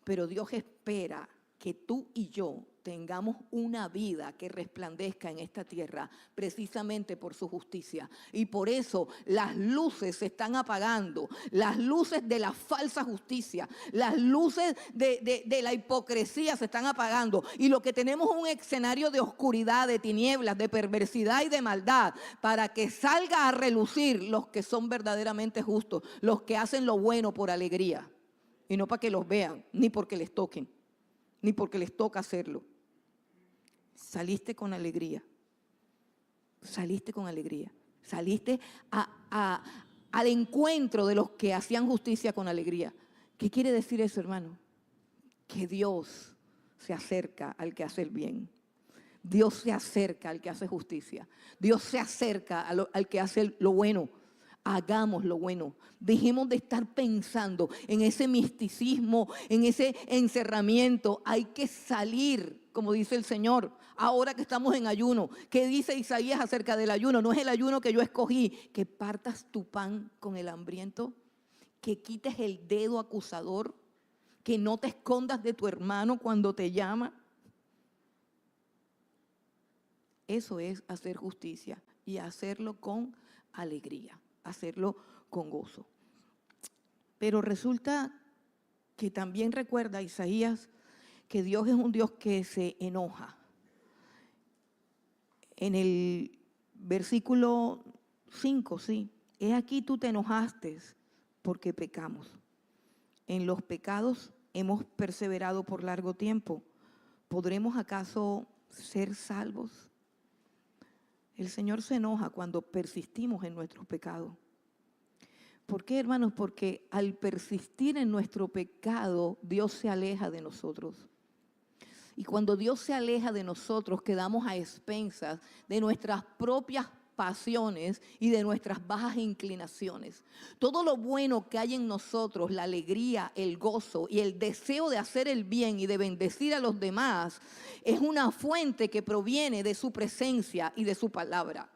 Pero Dios espera que tú y yo tengamos una vida que resplandezca en esta tierra precisamente por su justicia. Y por eso las luces se están apagando, las luces de la falsa justicia, las luces de la hipocresía se están apagando. Y lo que tenemos es un escenario de oscuridad, de tinieblas, de perversidad y de maldad, para que salga a relucir los que son verdaderamente justos, los que hacen lo bueno por alegría. Y no para que los vean, ni porque les toquen, ni porque les toca hacerlo. Saliste con alegría. Saliste con alegría. Saliste al encuentro de los que hacían justicia con alegría. ¿Qué quiere decir eso, hermano? Que Dios se acerca al que hace el bien. Dios se acerca al que hace justicia. Dios se acerca al que hace lo bueno. Hagamos lo bueno. Dejemos de estar pensando en ese misticismo, en ese encerramiento. Hay que salir, como dice el Señor, ahora que estamos en ayuno. ¿Qué dice Isaías acerca del ayuno? No es el ayuno que yo escogí, que partas tu pan con el hambriento, que quites el dedo acusador, que no te escondas de tu hermano cuando te llama. Eso es hacer justicia y hacerlo con alegría. Hacerlo con gozo. Pero resulta que también recuerda Isaías que Dios es un Dios que se enoja. En el versículo 5, sí, He aquí tú te enojaste porque pecamos. En los pecados hemos perseverado por largo tiempo. ¿Podremos acaso ser salvos? El Señor se enoja cuando persistimos en nuestros pecados. ¿Por qué, hermanos? Porque al persistir en nuestro pecado, Dios se aleja de nosotros. Y cuando Dios se aleja de nosotros, quedamos a expensas de nuestras propias pasiones y de nuestras bajas inclinaciones. Todo lo bueno que hay en nosotros, la alegría, el gozo y el deseo de hacer el bien y de bendecir a los demás, es una fuente que proviene de su presencia y de su palabra.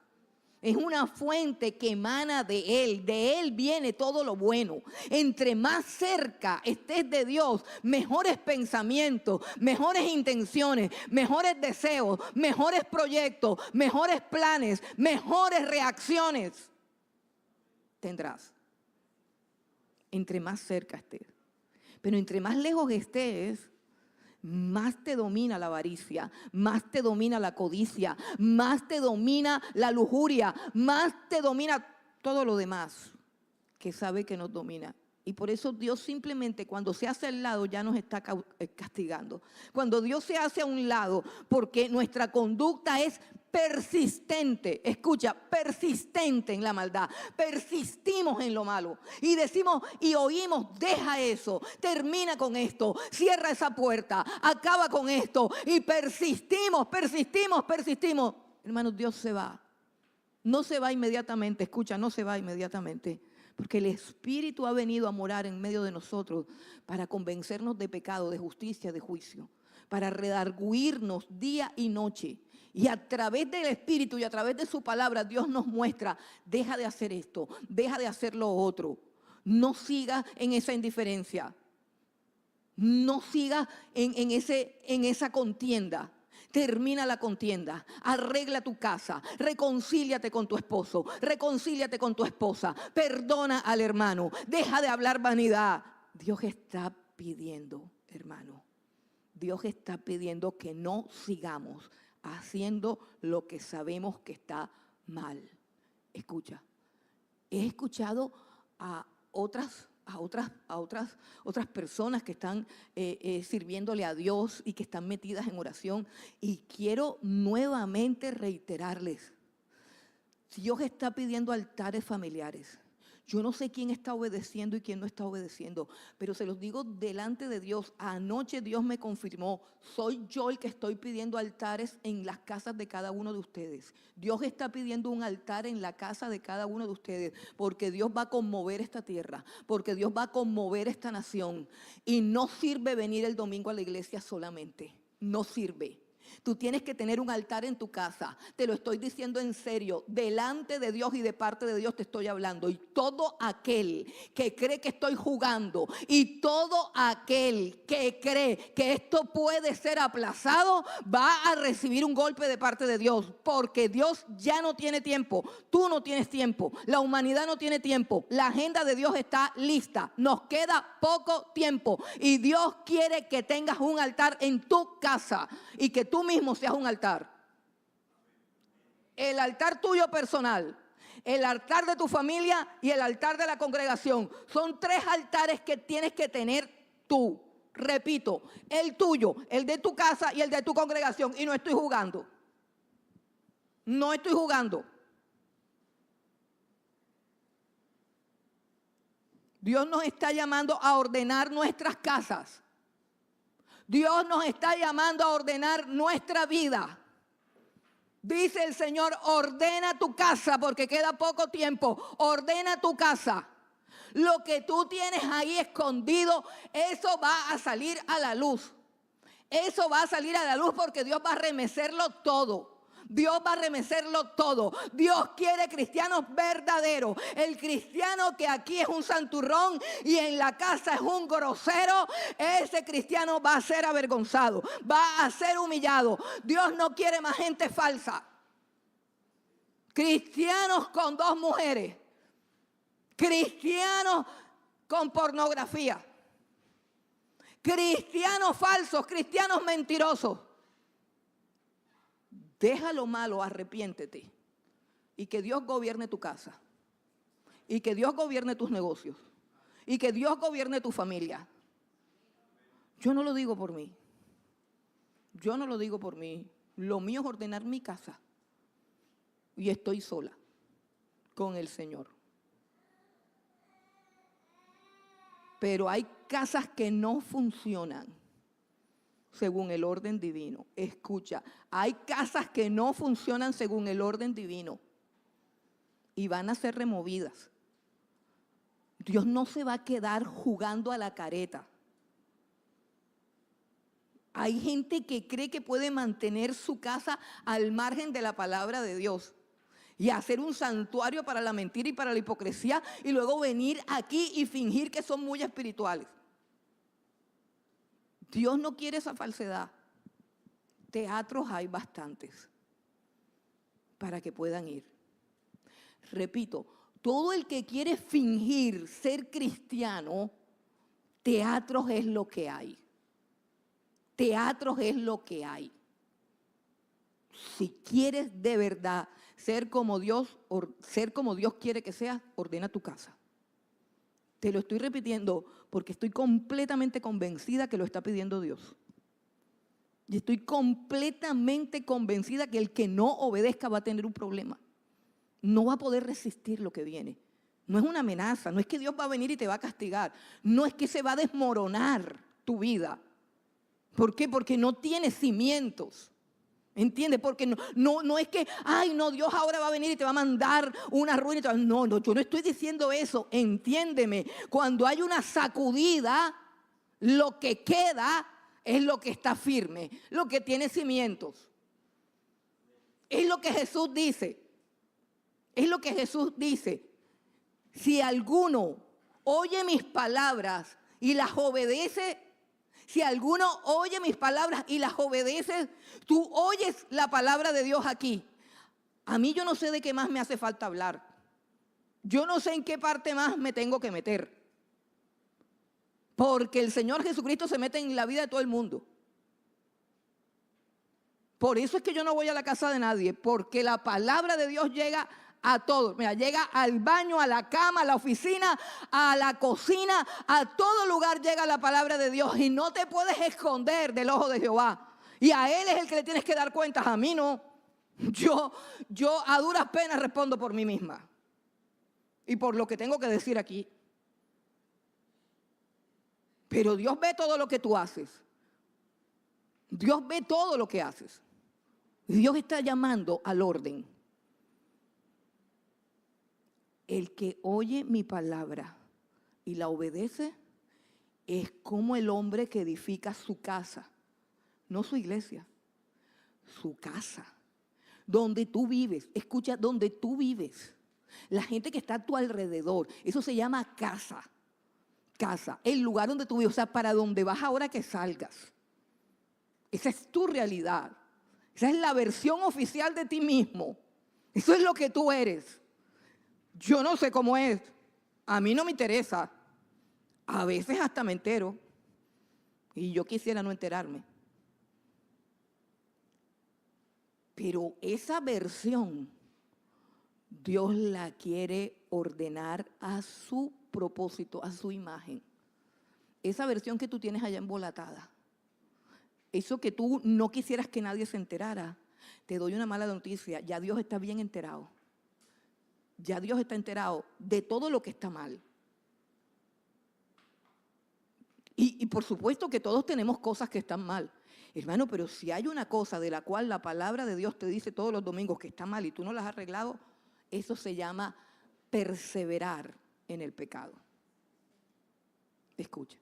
Es una fuente que emana de Él viene todo lo bueno. Entre más cerca estés de Dios, mejores pensamientos, mejores intenciones, mejores deseos, mejores proyectos, mejores planes, mejores reacciones tendrás. Entre más cerca estés. Pero entre más lejos estés, más te domina la avaricia, más te domina la codicia, más te domina la lujuria, más te domina todo lo demás que sabe que nos domina. Y por eso Dios simplemente cuando se hace al lado ya nos está castigando. Cuando Dios se hace a un lado porque nuestra conducta es persistente, escucha, persistente en la maldad, persistimos en lo malo y decimos y oímos, deja eso, termina con esto, cierra esa puerta, acaba con esto y persistimos. Hermanos, Dios se va, no se va inmediatamente, escucha, no se va inmediatamente. Porque el Espíritu ha venido a morar en medio de nosotros para convencernos de pecado, de justicia, de juicio, para redarguirnos día y noche. Y a través del Espíritu y a través de su palabra, Dios nos muestra, deja de hacer esto, deja de hacer lo otro. No sigas en esa indiferencia. No sigas en esa contienda. Termina la contienda, arregla tu casa, reconcíliate con tu esposo, reconcíliate con tu esposa, perdona al hermano, deja de hablar vanidad. Dios está pidiendo, hermano, Dios está pidiendo que no sigamos haciendo lo que sabemos que está mal. Escucha, he escuchado a otras personas que están sirviéndole a Dios y que están metidas en oración. Y quiero nuevamente reiterarles, Dios está pidiendo altares familiares. Yo no sé quién está obedeciendo y quién no está obedeciendo, pero se los digo delante de Dios. Anoche Dios me confirmó, soy yo el que estoy pidiendo altares en las casas de cada uno de ustedes. Dios está pidiendo un altar en la casa de cada uno de ustedes, porque Dios va a conmover esta tierra, porque Dios va a conmover esta nación. Y no sirve venir el domingo a la iglesia solamente, no sirve. Tú tienes que tener un altar en tu casa. Te lo estoy diciendo en serio. Delante de Dios y de parte de Dios te estoy hablando. Y todo aquel que cree que estoy jugando y todo aquel que cree que esto puede ser aplazado va a recibir un golpe de parte de Dios. Porque Dios ya no tiene tiempo. Tú no tienes tiempo. La humanidad no tiene tiempo. La agenda de Dios está lista. Nos queda poco tiempo. Y Dios quiere que tengas un altar en tu casa y que tú mismo seas un altar. El altar tuyo personal, el altar de tu familia y el altar de la congregación. Son 3 altares que tienes que tener tú. Repito, el tuyo, el de tu casa y el de tu congregación. Y no estoy jugando. No estoy jugando. Dios nos está llamando a ordenar nuestras casas. Dios nos está llamando a ordenar nuestra vida. Dice el Señor, ordena tu casa porque queda poco tiempo. Ordena tu casa. Lo que tú tienes ahí escondido, eso va a salir a la luz. Eso va a salir a la luz porque Dios va a remecerlo todo. Dios va a remecerlo todo. Dios quiere cristianos verdaderos. El cristiano que aquí es un santurrón y en la casa es un grosero, ese cristiano va a ser avergonzado, va a ser humillado. Dios no quiere más gente falsa. Cristianos con 2 mujeres. Cristianos con pornografía. Cristianos falsos, cristianos mentirosos. Deja lo malo, arrepiéntete y que Dios gobierne tu casa. y que Dios gobierne tus negocios y que Dios gobierne tu familia. Yo no lo digo por mí. Yo no lo digo por mí. Lo mío es ordenar mi casa. Y estoy sola con el Señor. Pero hay casas que no funcionan según el orden divino. Escucha, hay casas que no funcionan según el orden divino y van a ser removidas. Dios no se va a quedar jugando a la careta. Hay gente que cree que puede mantener su casa al margen de la palabra de Dios y hacer un santuario para la mentira y para la hipocresía y luego venir aquí y fingir que son muy espirituales. Dios no quiere esa falsedad. Teatros hay bastantes para que puedan ir. Repito, todo el que quiere fingir ser cristiano, teatros es lo que hay. Teatros es lo que hay. Si quieres de verdad ser como Dios quiere que seas, ordena tu casa. Te lo estoy repitiendo porque estoy completamente convencida que lo está pidiendo Dios. Y estoy completamente convencida que el que no obedezca va a tener un problema. No va a poder resistir lo que viene. No es una amenaza, no es que Dios va a venir y te va a castigar. No es que se va a desmoronar tu vida. ¿Por qué? Porque no tiene cimientos. ¿Entiendes? Porque no es que, ay, no, Dios ahora va a venir y te va a mandar una ruina. No, yo no estoy diciendo eso. Entiéndeme. Cuando hay una sacudida, lo que queda es lo que está firme, lo que tiene cimientos. Es lo que Jesús dice. Es lo que Jesús dice. Si alguno oye mis palabras y las obedece, si alguno oye mis palabras y las obedece, tú oyes la palabra de Dios aquí. A mí yo no sé de qué más me hace falta hablar. Yo no sé en qué parte más me tengo que meter. Porque el Señor Jesucristo se mete en la vida de todo el mundo. Por eso es que yo no voy a la casa de nadie, porque la palabra de Dios llega a todos. Mira, llega al baño, a la cama, a la oficina, a la cocina, a todo lugar llega la palabra de Dios y no te puedes esconder del ojo de Jehová. Y a Él es el que le tienes que dar cuentas, a mí no. Yo a duras penas respondo por mí misma y por lo que tengo que decir aquí. Pero Dios ve todo lo que tú haces. Dios ve todo lo que haces. Y Dios está llamando al orden. El que oye mi palabra y la obedece es como el hombre que edifica su casa, no su iglesia, su casa, donde tú vives. Escucha, donde tú vives. La gente que está a tu alrededor, eso se llama casa. Casa, el lugar donde tú vives, o sea, para donde vas ahora que salgas. Esa es tu realidad. Esa es la versión oficial de ti mismo. Eso es lo que tú eres. Yo no sé cómo es. A mí no me interesa. A veces hasta me entero. Y yo quisiera no enterarme. Pero esa versión, Dios la quiere ordenar a su propósito, a su imagen. Esa versión que tú tienes allá embolatada. Eso que tú no quisieras que nadie se enterara. Te doy una mala noticia. Ya Dios está bien enterado. Ya Dios está enterado de todo lo que está mal. Y por supuesto que todos tenemos cosas que están mal. Hermano, pero si hay una cosa de la cual la palabra de Dios te dice todos los domingos que está mal y tú no la has arreglado, eso se llama perseverar en el pecado. Escucha.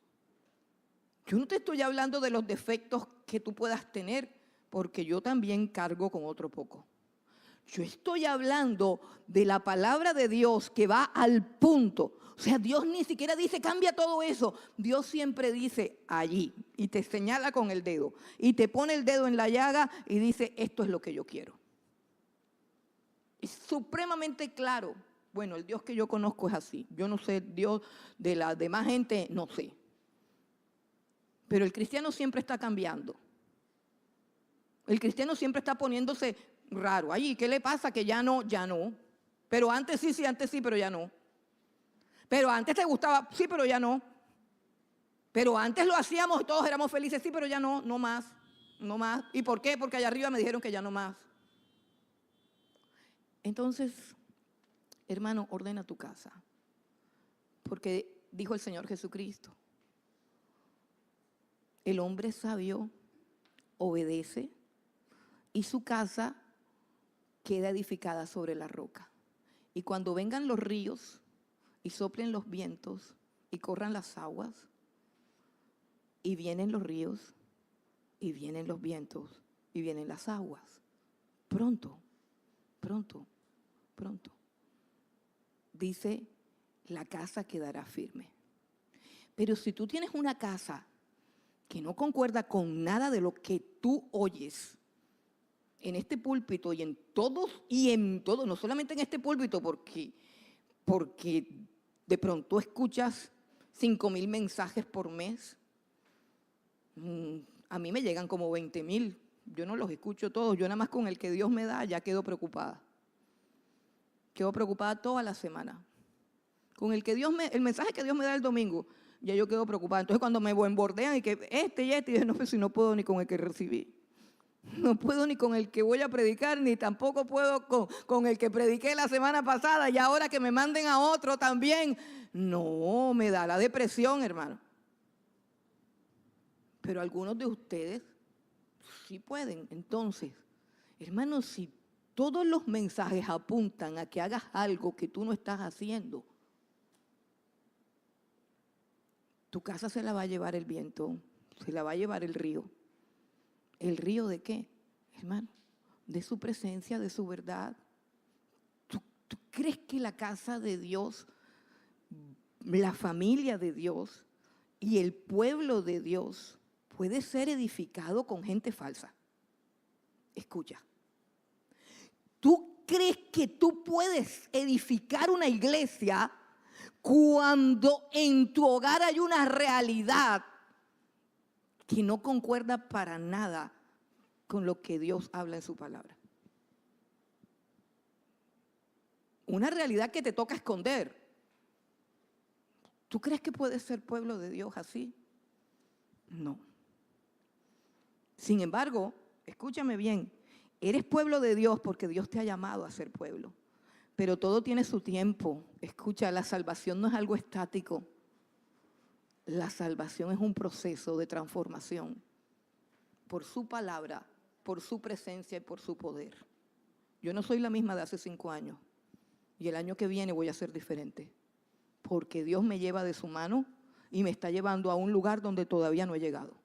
Yo no te estoy hablando de los defectos que tú puedas tener, porque yo también cargo con otro poco. Yo estoy hablando de la palabra de Dios que va al punto. O sea, Dios ni siquiera dice, cambia todo eso. Dios siempre dice allí y te señala con el dedo y te pone el dedo en la llaga y dice, esto es lo que yo quiero. Es supremamente claro. Bueno, el Dios que yo conozco es así. Yo no sé, Dios de la demás gente, no sé. Pero el cristiano siempre está cambiando. El cristiano siempre está poniéndose raro. Ay, ¿qué le pasa? Que ya no. Pero antes sí, pero ya no. Pero antes te gustaba, sí, pero ya no. Pero antes lo hacíamos y todos éramos felices, sí, pero ya no, no más, no más. ¿Y por qué? Porque allá arriba me dijeron que ya no más. Entonces, hermano, ordena tu casa. Porque dijo el Señor Jesucristo, el hombre sabio obedece y su casa queda edificada sobre la roca. Y cuando vengan los ríos y soplen los vientos y corran las aguas, y vienen los ríos y vienen los vientos y vienen las aguas, pronto, pronto, pronto, dice, la casa quedará firme. Pero si tú tienes una casa que no concuerda con nada de lo que tú oyes en este púlpito y en todos, no solamente en este púlpito, porque de pronto escuchas 5,000 mensajes por mes. A mí me llegan como 20,000. Yo no los escucho todos. Yo nada más con el que Dios me da ya quedo preocupada. Quedo preocupada toda la semana. Con el mensaje que Dios me da el domingo, ya yo quedo preocupada. Entonces cuando me embordean y que y dije, no, pues si no puedo ni con el que recibí. No puedo ni con el que voy a predicar, ni tampoco puedo con el que prediqué la semana pasada y ahora que me manden a otro también. No, me da la depresión, hermano. Pero algunos de ustedes sí pueden. Entonces, hermanos, si todos los mensajes apuntan a que hagas algo que tú no estás haciendo, tu casa se la va a llevar el viento, se la va a llevar el río. ¿El río de qué, hermano? De su presencia, de su verdad. ¿Tú crees que la casa de Dios, la familia de Dios y el pueblo de Dios puede ser edificado con gente falsa? Escucha. ¿Tú crees que tú puedes edificar una iglesia cuando en tu hogar hay una realidad que no concuerda para nada con lo que Dios habla en su palabra? Una realidad que te toca esconder. ¿Tú crees que puedes ser pueblo de Dios así? No. Sin embargo, escúchame bien, eres pueblo de Dios porque Dios te ha llamado a ser pueblo. Pero todo tiene su tiempo. Escucha, la salvación no es algo estático. La salvación es un proceso de transformación por su palabra, por su presencia y por su poder. Yo no soy la misma de hace 5 años y el año que viene voy a ser diferente porque Dios me lleva de su mano y me está llevando a un lugar donde todavía no he llegado.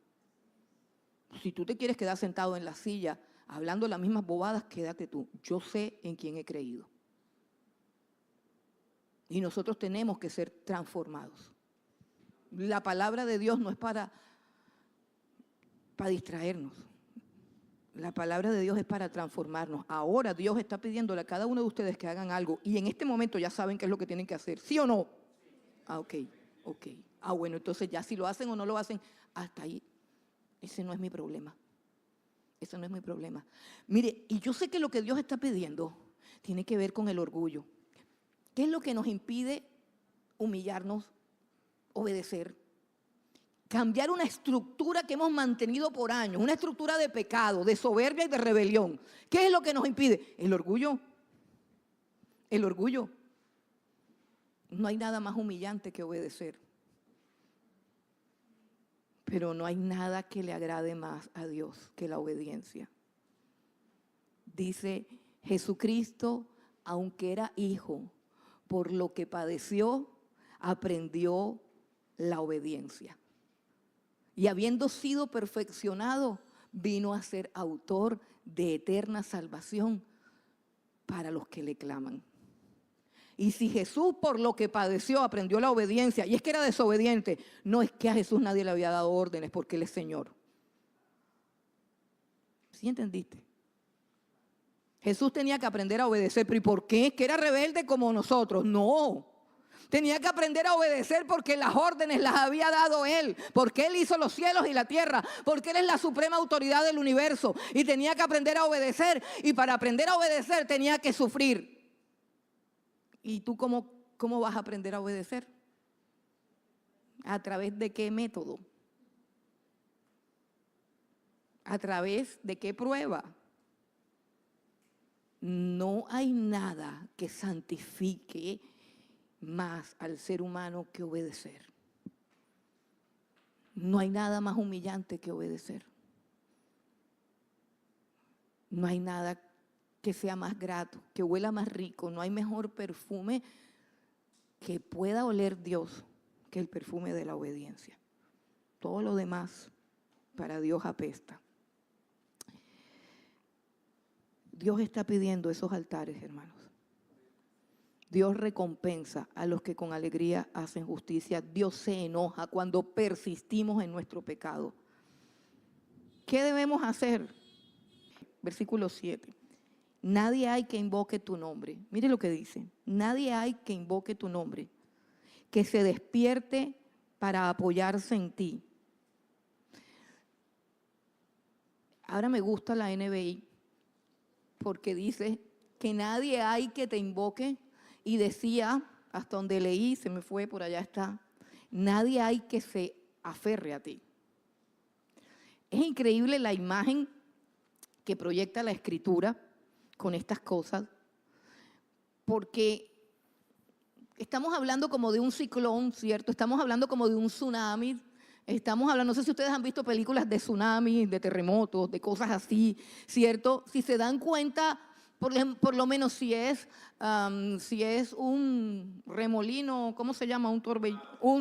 Si tú te quieres quedar sentado en la silla hablando las mismas bobadas, quédate tú. Yo sé en quién he creído. Y nosotros tenemos que ser transformados. La palabra de Dios no es para distraernos. La palabra de Dios es para transformarnos. Ahora Dios está pidiéndole a cada uno de ustedes que hagan algo. Y en este momento ya saben qué es lo que tienen que hacer. ¿Sí o no? Ok. Bueno, entonces ya si lo hacen o no lo hacen, hasta ahí. Ese no es mi problema. Ese no es mi problema. Mire, y yo sé que lo que Dios está pidiendo tiene que ver con el orgullo. ¿Qué es lo que nos impide humillarnos, obedecer? Cambiar una estructura que hemos mantenido por años, una estructura de pecado, de soberbia y de rebelión. ¿Qué es lo que nos impide? El orgullo. El orgullo. No hay nada más humillante que obedecer. Pero no hay nada que le agrade más a Dios que la obediencia. Dice Jesucristo, aunque era hijo, por lo que padeció, aprendió la obediencia. Y habiendo sido perfeccionado, vino a ser autor de eterna salvación para los que le claman. Y si Jesús por lo que padeció aprendió la obediencia, y es que era desobediente, no es que a Jesús nadie le había dado órdenes porque Él es Señor. ¿Sí entendiste? Jesús tenía que aprender a obedecer, pero ¿y por qué? ¿Que era rebelde como nosotros? No. Tenía que aprender a obedecer porque las órdenes las había dado Él, porque Él hizo los cielos y la tierra, porque Él es la suprema autoridad del universo y tenía que aprender a obedecer, y para aprender a obedecer tenía que sufrir. ¿Y tú cómo ¿cómo vas a aprender a obedecer? ¿A través de qué método? ¿A través de qué prueba? No hay nada que santifique más al ser humano que obedecer. No hay nada más humillante que obedecer. No hay nada que sea más grato, que huela más rico. No hay mejor perfume que pueda oler Dios que el perfume de la obediencia. Todo lo demás para Dios apesta. Dios está pidiendo esos altares, hermanos. Dios recompensa a los que con alegría hacen justicia. Dios se enoja cuando persistimos en nuestro pecado. ¿Qué debemos hacer? Versículo 7. Nadie hay que invoque tu nombre. Mire lo que dice. Nadie hay que invoque tu nombre, que se despierte para apoyarse en ti. Ahora me gusta la NBI porque dice que nadie hay que te invoque, y decía, hasta donde leí, se me fue, por allá está, nadie hay que se aferre a ti. Es increíble la imagen que proyecta la Escritura con estas cosas, porque estamos hablando como de un ciclón, ¿cierto? Estamos hablando como de un tsunami. Estamos hablando, no sé si ustedes han visto películas de tsunamis, de terremotos, de cosas así, ¿cierto? Si se dan cuenta, por lo menos si es un remolino, ¿cómo se llama? Un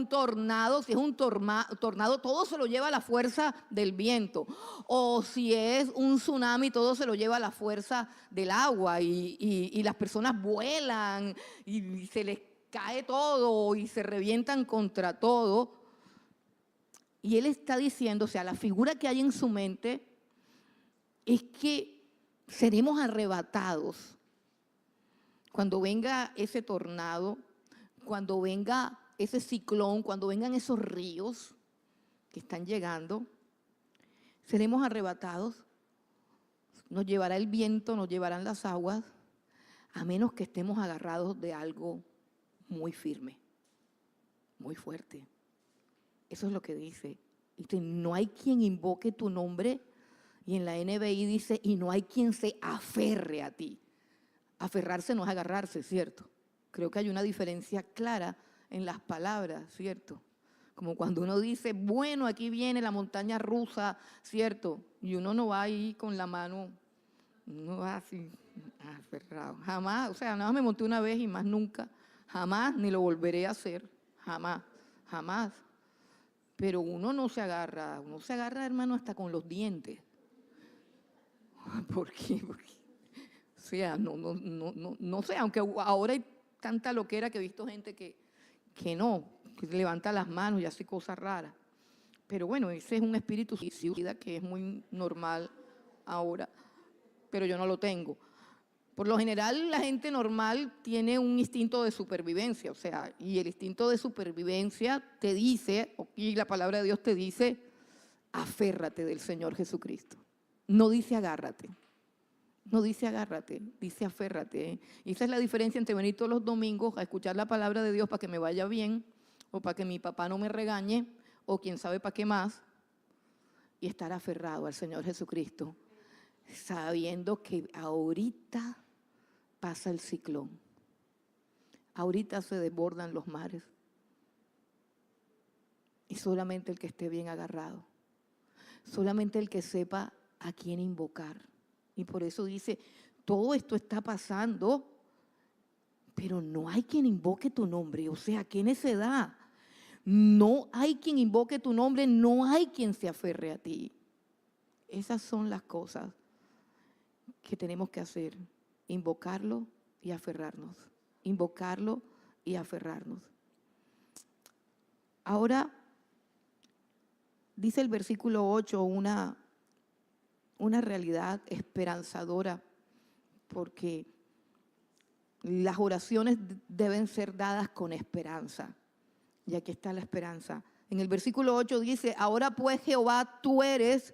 tornado, si es un tornado, todo se lo lleva la fuerza del viento. O si es un tsunami, todo se lo lleva la fuerza del agua y las personas vuelan y se les cae todo y se revientan contra todo. Y él está diciendo, o sea, la figura que hay en su mente es que seremos arrebatados cuando venga ese tornado, cuando venga ese ciclón, cuando vengan esos ríos que están llegando. Seremos arrebatados, nos llevará el viento, nos llevarán las aguas, a menos que estemos agarrados de algo muy firme, muy fuerte. Eso es lo que dice. Dice, no hay quien invoque tu nombre. Y en la NBI dice, y no hay quien se aferre a ti. Aferrarse no es agarrarse, ¿cierto? Creo que hay una diferencia clara en las palabras, ¿cierto? Como cuando uno dice, bueno, aquí viene la montaña rusa, ¿cierto? Y uno no va ahí con la mano, uno va así, aferrado. Jamás, o sea, nada más me monté una vez y más nunca, jamás, ni lo volveré a hacer, jamás, jamás. Pero uno no se agarra, hermano, hasta con los dientes. ¿Por qué? Porque, o sea, no sé, aunque ahora hay tanta loquera que he visto gente que levanta las manos y hace cosas raras. Pero bueno, ese es un espíritu suicida que es muy normal ahora, pero yo no lo tengo. Por lo general, la gente normal tiene un instinto de supervivencia, o sea, y el instinto de supervivencia te dice, y la palabra de Dios te dice, aférrate del Señor Jesucristo. No dice agárrate, no dice agárrate, dice aférrate. Y esa es la diferencia entre venir todos los domingos a escuchar la palabra de Dios para que me vaya bien, o para que mi papá no me regañe, o quién sabe para qué más, y estar aferrado al Señor Jesucristo, sabiendo que ahorita pasa el ciclón, ahorita se desbordan los mares, y solamente el que esté bien agarrado, solamente el que sepa a quién invocar. Y por eso dice, todo esto está pasando, pero no hay quien invoque tu nombre. O sea, qué necedad. No hay quien invoque tu nombre, no hay quien se aferre a ti. Esas son las cosas que tenemos que hacer, invocarlo y aferrarnos, invocarlo y aferrarnos. Ahora, dice el versículo 8, una realidad esperanzadora, porque las oraciones deben ser dadas con esperanza. Y aquí está la esperanza. En el versículo 8 dice, ahora pues Jehová, tú eres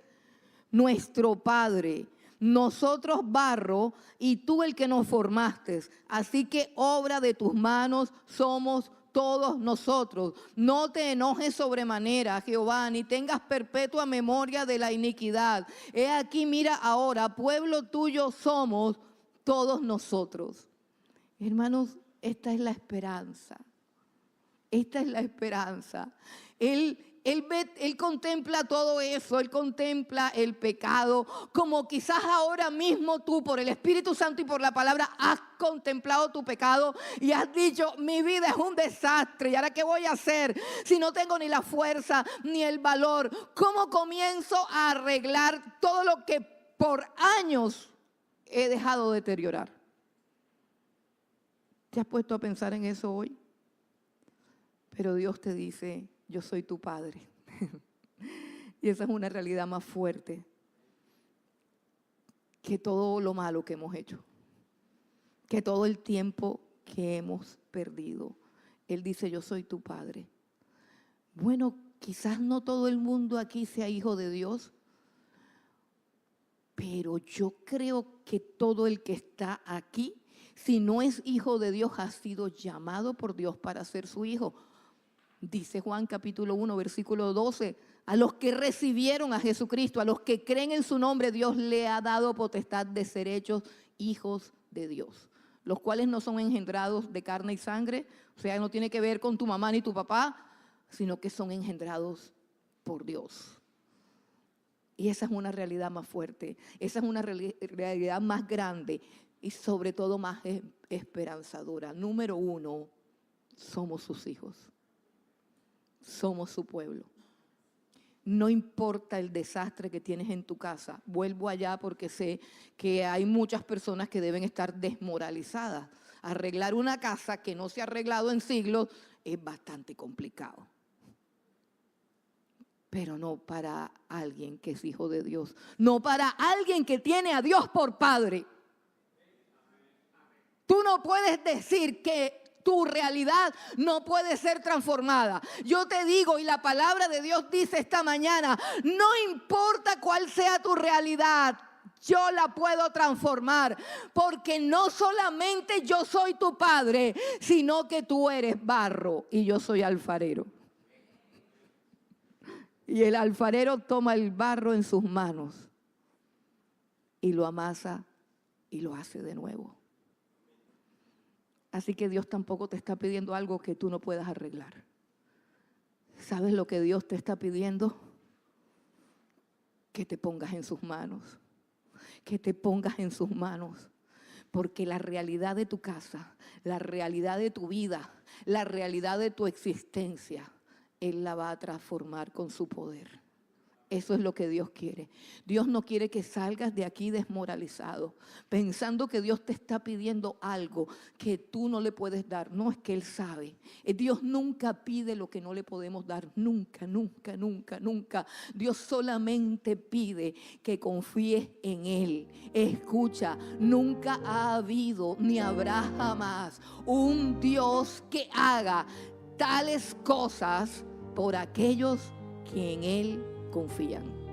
nuestro Padre. nosotros barro y tú el que nos formaste. Así que obra de tus manos somos todos nosotros. No te enojes sobremanera, Jehová, ni tengas perpetua memoria de la iniquidad. He aquí, mira ahora, pueblo tuyo somos todos nosotros. Hermanos, esta es la esperanza. Esta es la esperanza. Él contempla todo eso, Él contempla el pecado, como quizás ahora mismo tú por el Espíritu Santo y por la palabra has contemplado tu pecado y has dicho, mi vida es un desastre, ¿y ahora qué voy a hacer si no tengo ni la fuerza ni el valor? ¿Cómo comienzo a arreglar todo lo que por años he dejado de deteriorar? ¿Te has puesto a pensar en eso hoy? Pero Dios te dice, yo soy tu Padre. Y esa es una realidad más fuerte que todo lo malo que hemos hecho, que todo el tiempo que hemos perdido. Él dice, yo soy tu Padre. Bueno, quizás no todo el mundo aquí sea hijo de Dios, pero yo creo que todo el que está aquí, si no es hijo de Dios, ha sido llamado por Dios para ser su hijo. Dice Juan capítulo 1, versículo 12, a los que recibieron a Jesucristo, a los que creen en su nombre, Dios le ha dado potestad de ser hechos hijos de Dios, los cuales no son engendrados de carne y sangre, o sea, no tiene que ver con tu mamá ni tu papá, sino que son engendrados por Dios. Y esa es una realidad más fuerte, esa es una realidad más grande y sobre todo más esperanzadora. Número 1, somos sus hijos. Somos su pueblo. No importa el desastre que tienes en tu casa. Vuelvo allá porque sé que hay muchas personas que deben estar desmoralizadas. Arreglar una casa que no se ha arreglado en siglos es bastante complicado. Pero no para alguien que es hijo de Dios. No para alguien que tiene a Dios por Padre. Tú no puedes decir que tu realidad no puede ser transformada. Yo te digo, y la palabra de Dios dice esta mañana, no importa cuál sea tu realidad, yo la puedo transformar, porque no solamente yo soy tu Padre, sino que tú eres barro y yo soy alfarero. Y el alfarero toma el barro en sus manos y lo amasa y lo hace de nuevo. Así que Dios tampoco te está pidiendo algo que tú no puedas arreglar. ¿Sabes lo que Dios te está pidiendo? Que te pongas en sus manos. Que te pongas en sus manos. Porque la realidad de tu casa, la realidad de tu vida, la realidad de tu existencia, Él la va a transformar con su poder. Eso es lo que Dios quiere. Dios no quiere que salgas de aquí desmoralizado, pensando que Dios te está pidiendo algo que tú no le puedes dar. No, es que Él sabe. Dios nunca pide lo que no le podemos dar. Nunca, nunca, nunca, nunca. Dios solamente pide que confíes en Él. Escucha, nunca ha habido ni habrá jamás un Dios que haga tales cosas por aquellos que en Él confían.